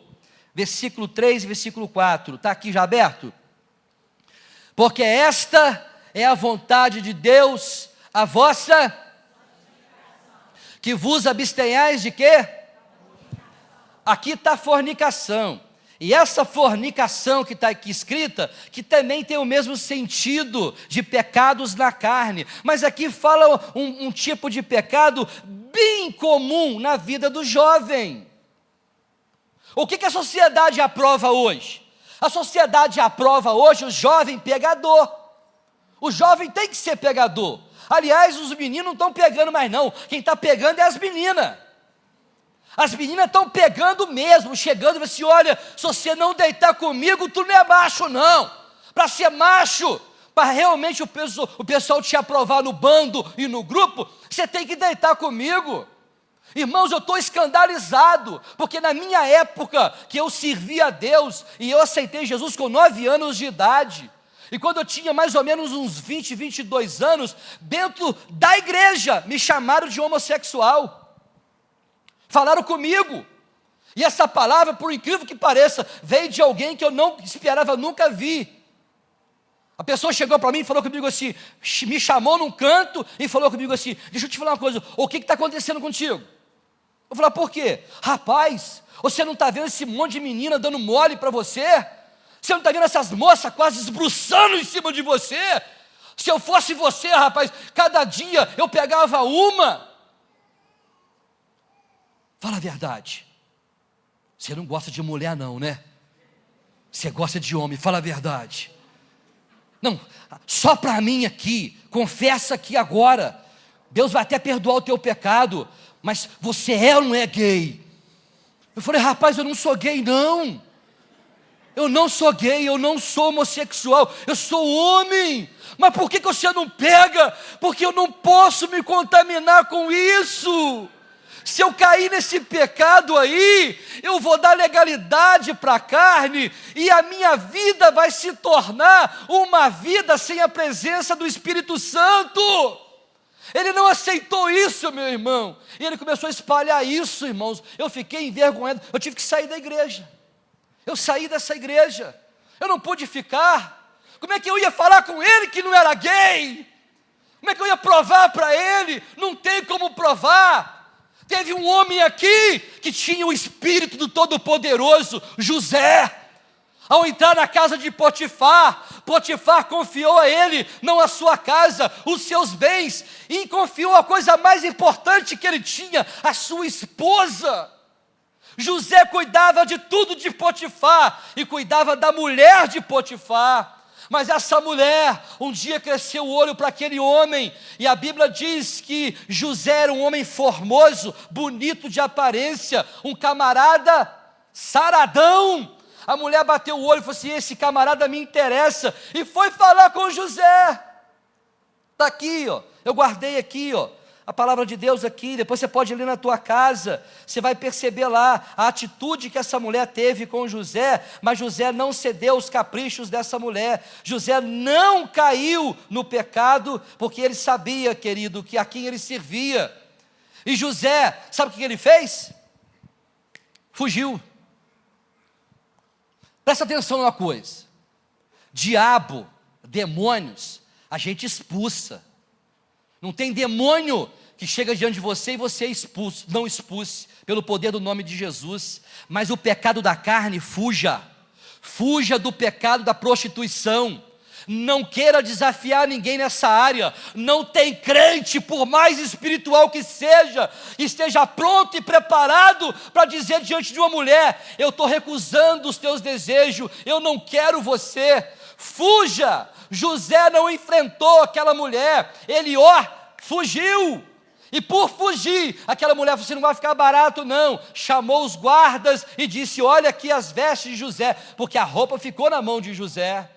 versículo 3 e versículo 4, está aqui já aberto? Porque esta é a vontade de Deus, a vossa, que vos abstenhais de quê? Aqui está fornicação, e essa fornicação que está aqui escrita, que também tem o mesmo sentido de pecados na carne, mas aqui fala um tipo de pecado bem comum na vida do jovem. O que a sociedade aprova hoje? A sociedade aprova hoje o jovem pegador. O jovem tem que ser pegador. Aliás, os meninos não estão pegando mais não, quem está pegando é as meninas. As meninas estão pegando mesmo, chegando e assim, olha, se você não deitar comigo, tu não é macho não. Para ser macho, para realmente o pessoal te aprovar no bando e no grupo, você tem que deitar comigo. Irmãos, eu estou escandalizado, porque na minha época, que eu servi a Deus, e eu aceitei Jesus com 9 anos de idade, e quando eu tinha mais ou menos uns 20, 22 anos, dentro da igreja, me chamaram de homossexual. Falaram comigo, e essa palavra, por incrível que pareça, veio de alguém que eu não esperava nunca vir. A pessoa chegou para mim e falou comigo assim, me chamou num canto e falou comigo assim, deixa eu te falar uma coisa, o que está acontecendo contigo? Eu falei, por quê? Rapaz, você não está vendo esse monte de menina dando mole para você? Você não está vendo essas moças quase esbruçando em cima de você? Se eu fosse você, rapaz, cada dia eu pegava uma. Fala a verdade. Você não gosta de mulher não, né? Você gosta de homem, fala a verdade. Não, só para mim aqui, confessa aqui agora. Deus vai até perdoar o teu pecado, mas você é ou não é gay? Eu falei, rapaz, eu não sou gay não. Eu não sou gay, eu não sou homossexual, eu sou homem. Mas por que você não pega? Porque eu não posso me contaminar com isso. Se eu cair nesse pecado aí, eu vou dar legalidade para a carne, e a minha vida vai se tornar uma vida sem a presença do Espírito Santo. Ele não aceitou isso, meu irmão, e ele começou a espalhar isso, irmãos. Eu fiquei envergonhado, eu tive que sair da igreja. Eu saí dessa igreja, eu não pude ficar. Como é que eu ia falar com ele que não era gay? Como é que eu ia provar para ele? Não tem como provar. Teve um homem aqui que tinha o espírito do Todo-Poderoso, José. Ao entrar na casa de Potifar, Potifar confiou a ele, não a sua casa, os seus bens, e confiou a coisa mais importante que ele tinha, a sua esposa. José cuidava de tudo de Potifar, e cuidava da mulher de Potifar. Mas essa mulher, um dia cresceu o olho para aquele homem, e a Bíblia diz que José era um homem formoso, bonito de aparência, um camarada saradão. A mulher bateu o olho e falou assim, esse camarada me interessa, e foi falar com José. Está aqui, ó, eu guardei aqui, ó, a palavra de Deus aqui, depois você pode ler na tua casa, você vai perceber lá a atitude que essa mulher teve com José, mas José não cedeu aos caprichos dessa mulher. José não caiu no pecado, porque ele sabia, querido, que a quem ele servia. E José, sabe o que ele fez? Fugiu. Presta atenção numa coisa, diabo, demônios, a gente expulsa. Não tem demônio que chega diante de você e você expulse, não expulse, pelo poder do nome de Jesus. Mas o pecado da carne, fuja do pecado da prostituição. Não queira desafiar ninguém nessa área. Não tem crente, por mais espiritual que seja, que esteja pronto e preparado para dizer diante de uma mulher, eu estou recusando os teus desejos, eu não quero você. Fuja. José não enfrentou aquela mulher, ele fugiu, e por fugir, aquela mulher falou assim, não vai ficar barato não, chamou os guardas e disse, olha aqui as vestes de José, porque a roupa ficou na mão de José,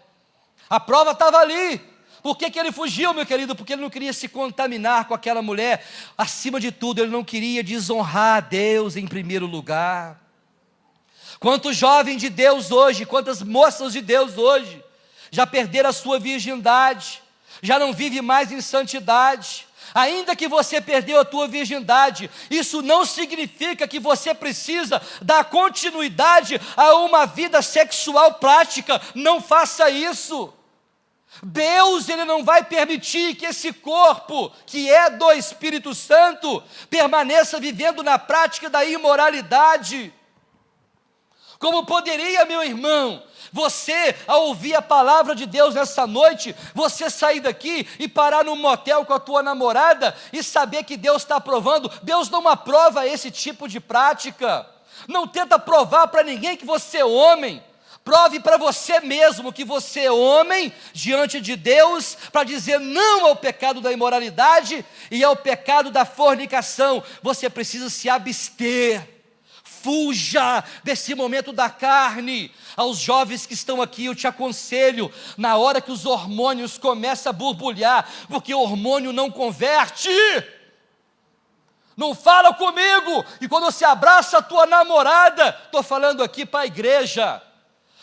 a prova estava ali. Por que ele fugiu, meu querido? Porque ele não queria se contaminar com aquela mulher, acima de tudo, ele não queria desonrar a Deus em primeiro lugar. Quantos jovens de Deus hoje, quantas moças de Deus hoje, já perderam a sua virgindade, já não vive mais em santidade. Ainda que você perdeu a tua virgindade, isso não significa que você precisa dar continuidade a uma vida sexual prática. Não faça isso. Deus, Ele não vai permitir que esse corpo, que é do Espírito Santo, permaneça vivendo na prática da imoralidade. Como poderia, meu irmão, você, ao ouvir a palavra de Deus nessa noite, você sair daqui e parar num motel com a tua namorada e saber que Deus está aprovando? Deus não aprova esse tipo de prática. Não tenta provar para ninguém que você é homem. Prove para você mesmo que você é homem diante de Deus, para dizer não ao pecado da imoralidade e ao pecado da fornicação. Você precisa se abster. Fuja desse momento da carne. Aos jovens que estão aqui, eu te aconselho, na hora que os hormônios começam a borbulhar, porque o hormônio não converte. Não fala comigo, e quando você abraça a tua namorada, estou falando aqui para a igreja,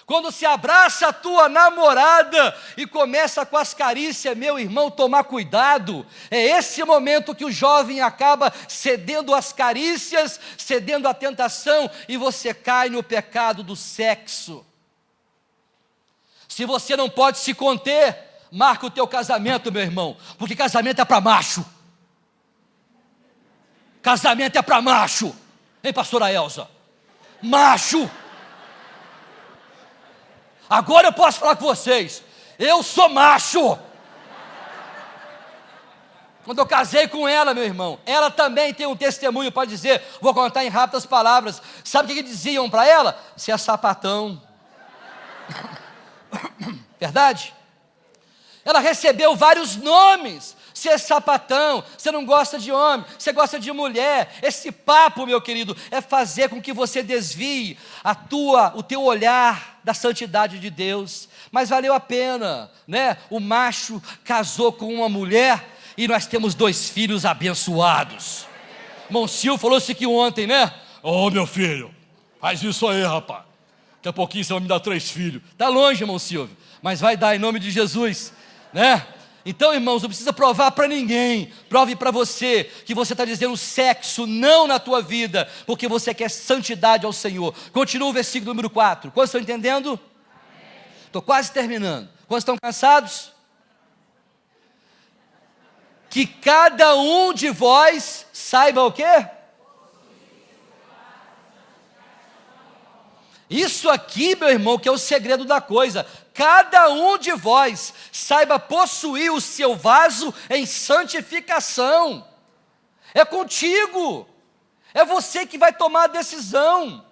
quando se abraça a tua namorada e começa com as carícias, meu irmão, tomar cuidado. É esse momento que o jovem acaba cedendo às carícias, cedendo à tentação, e você cai no pecado do sexo. Se você não pode se conter, marca o teu casamento, meu irmão, porque casamento é para macho. Casamento é para macho. Hein, pastora Elza? Macho. Agora eu posso falar com vocês, eu sou macho. Quando eu casei com ela, meu irmão, ela também tem um testemunho para dizer, vou contar em rápidas palavras. Sabe o que diziam para ela? Você é sapatão. Verdade? Ela recebeu vários nomes. Você é sapatão, você não gosta de homem, você gosta de mulher. Esse papo, meu querido, é fazer com que você desvie o teu olhar da santidade de Deus. Mas valeu a pena, né? O macho casou com uma mulher e nós temos 2 filhos abençoados. Monsil falou isso aqui ontem, né? Ô, meu filho, faz isso aí, rapaz. Daqui a pouquinho você vai me dar 3 filhos. Está longe, irmão Silvio, mas vai dar em nome de Jesus, né? Então, irmãos, não precisa provar para ninguém. Prove para você que você está dizendo sexo não na tua vida, porque você quer santidade ao Senhor. Continua o versículo número 4. Quantos estão entendendo? Estou quase terminando. Quantos estão cansados? Que cada um de vós saiba o quê? Isso aqui, meu irmão, que é o segredo da coisa. Cada um de vós saiba possuir o seu vaso em santificação. É contigo. É você que vai tomar a decisão.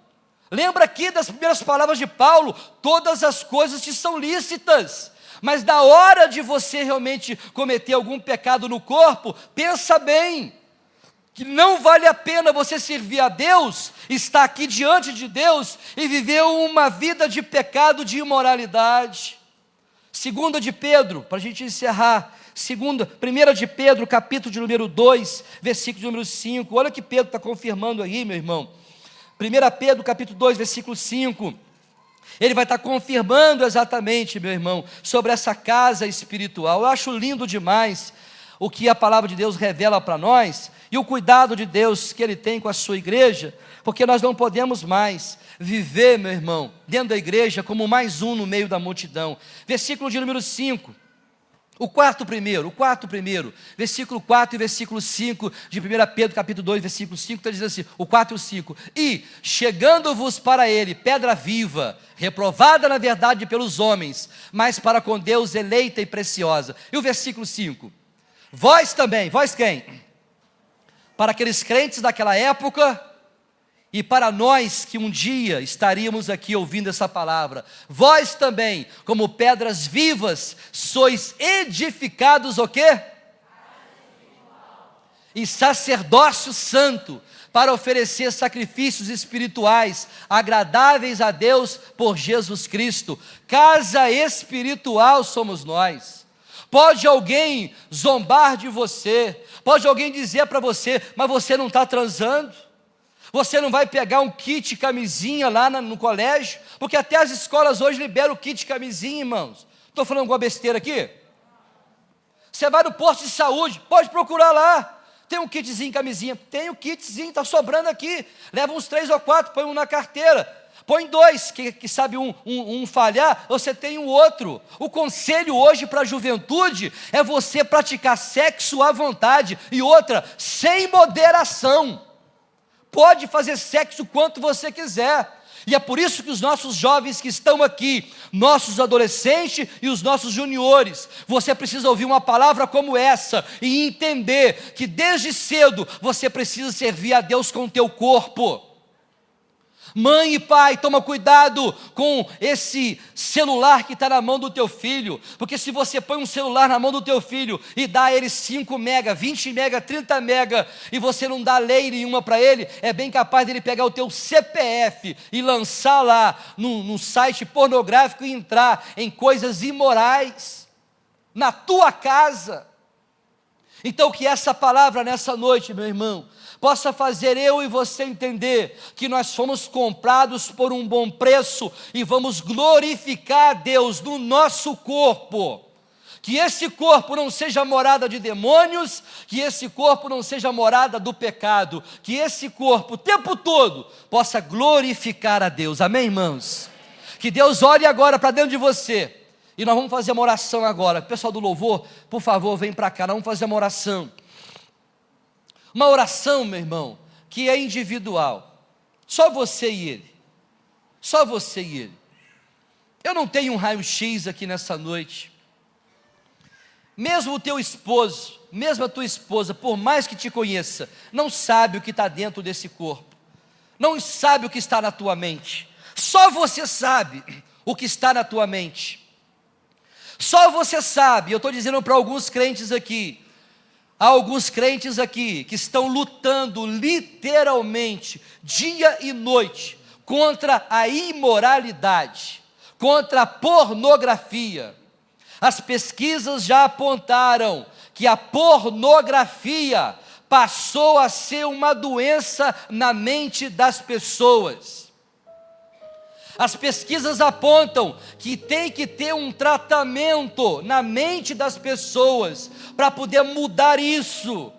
Lembra aqui das primeiras palavras de Paulo: todas as coisas te são lícitas. Mas na hora de você realmente cometer algum pecado no corpo, pensa bem, que não vale a pena você servir a Deus, estar aqui diante de Deus e viver uma vida de pecado, de imoralidade. 2 de Pedro, para a gente encerrar, 1 de Pedro, capítulo de número 2, versículo de número 5, olha que Pedro está confirmando aí, meu irmão. 1 Pedro, capítulo 2, versículo 5, ele vai estar confirmando exatamente, meu irmão, sobre essa casa espiritual. Eu acho lindo demais o que a palavra de Deus revela para nós, e o cuidado de Deus que Ele tem com a sua igreja, porque nós não podemos mais viver, meu irmão, dentro da igreja como mais um no meio da multidão. Versículo de número 5, o quarto primeiro, versículo 4 e versículo 5 de 1 Pedro capítulo 2, versículo 5, está dizendo assim, o 4 e o 5, e chegando-vos para Ele, pedra viva, reprovada na verdade pelos homens, mas para com Deus eleita e preciosa. E o versículo 5, vós também, vós quem? Para aqueles crentes daquela época e para nós que um dia estaríamos aqui ouvindo essa palavra, vós também, como pedras vivas, sois edificados o quê? E sacerdócio santo, para oferecer sacrifícios espirituais, agradáveis a Deus por Jesus Cristo. Casa espiritual somos nós. Pode alguém zombar de você, pode alguém dizer para você, mas você não está transando? Você não vai pegar um kit camisinha lá no colégio? Porque até as escolas hoje liberam o kit camisinha, irmãos. Estou falando alguma besteira aqui? Você vai no posto de saúde, pode procurar lá. Tem um kitzinho camisinha? Tem um kitzinho, está sobrando aqui. Leva uns 3 ou 4, põe um na carteira. Põe 2, que sabe um falhar, você tem o outro. O conselho hoje para a juventude é você praticar sexo à vontade. E outra, sem moderação. Pode fazer sexo quanto você quiser. E é por isso que os nossos jovens que estão aqui, nossos adolescentes e os nossos juniores, você precisa ouvir uma palavra como essa e entender que desde cedo você precisa servir a Deus com o teu corpo. Mãe e pai, toma cuidado com esse celular que está na mão do teu filho, porque se você põe um celular na mão do teu filho e dá a ele 5 mega, 20 mega, 30 mega, e você não dá lei nenhuma para ele, é bem capaz dele pegar o teu CPF e lançar lá num site pornográfico e entrar em coisas imorais, na tua casa. Então que essa palavra nessa noite, meu irmão, possa fazer eu e você entender que nós fomos comprados por um bom preço e vamos glorificar a Deus no nosso corpo. Que esse corpo não seja morada de demônios, que esse corpo não seja morada do pecado, que esse corpo o tempo todo possa glorificar a Deus. Amém, irmãos? Que Deus olhe agora para dentro de você. E nós vamos fazer uma oração agora. Pessoal do louvor, por favor, vem para cá, nós vamos fazer uma oração. Uma oração, meu irmão, que é individual. Só você e ele. Só você e ele. Eu não tenho um raio-x aqui nessa noite. Mesmo o teu esposo, mesmo a tua esposa, por mais que te conheça, não sabe o que está dentro desse corpo, não sabe o que está na tua mente. Só você sabe o que está na tua mente. Só você sabe. Eu estou dizendo para alguns crentes aqui, há alguns crentes aqui que estão lutando literalmente, dia e noite, contra a imoralidade, contra a pornografia. As pesquisas já apontaram que a pornografia passou a ser uma doença na mente das pessoas. As pesquisas apontam que tem que ter um tratamento na mente das pessoas para poder mudar isso.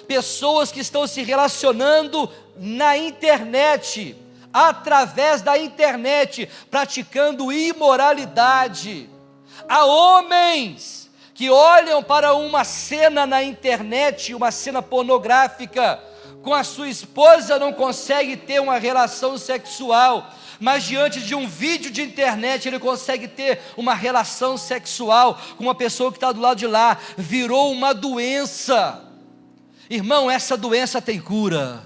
Pessoas que estão se relacionando na internet, através da internet, praticando imoralidade. Há homens que olham para uma cena na internet, uma cena pornográfica, com a sua esposa, não consegue ter uma relação sexual, mas diante de um vídeo de internet ele consegue ter uma relação sexual com uma pessoa que está do lado de lá. Virou uma doença. Irmão, essa doença tem cura.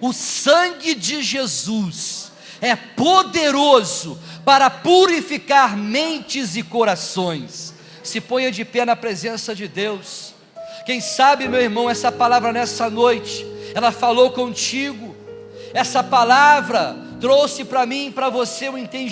O sangue de Jesus é poderoso para purificar mentes e corações. Se ponha de pé na presença de Deus. Quem sabe, meu irmão, essa palavra nessa noite, ela falou contigo. Essa palavra trouxe para mim e para você um entendimento.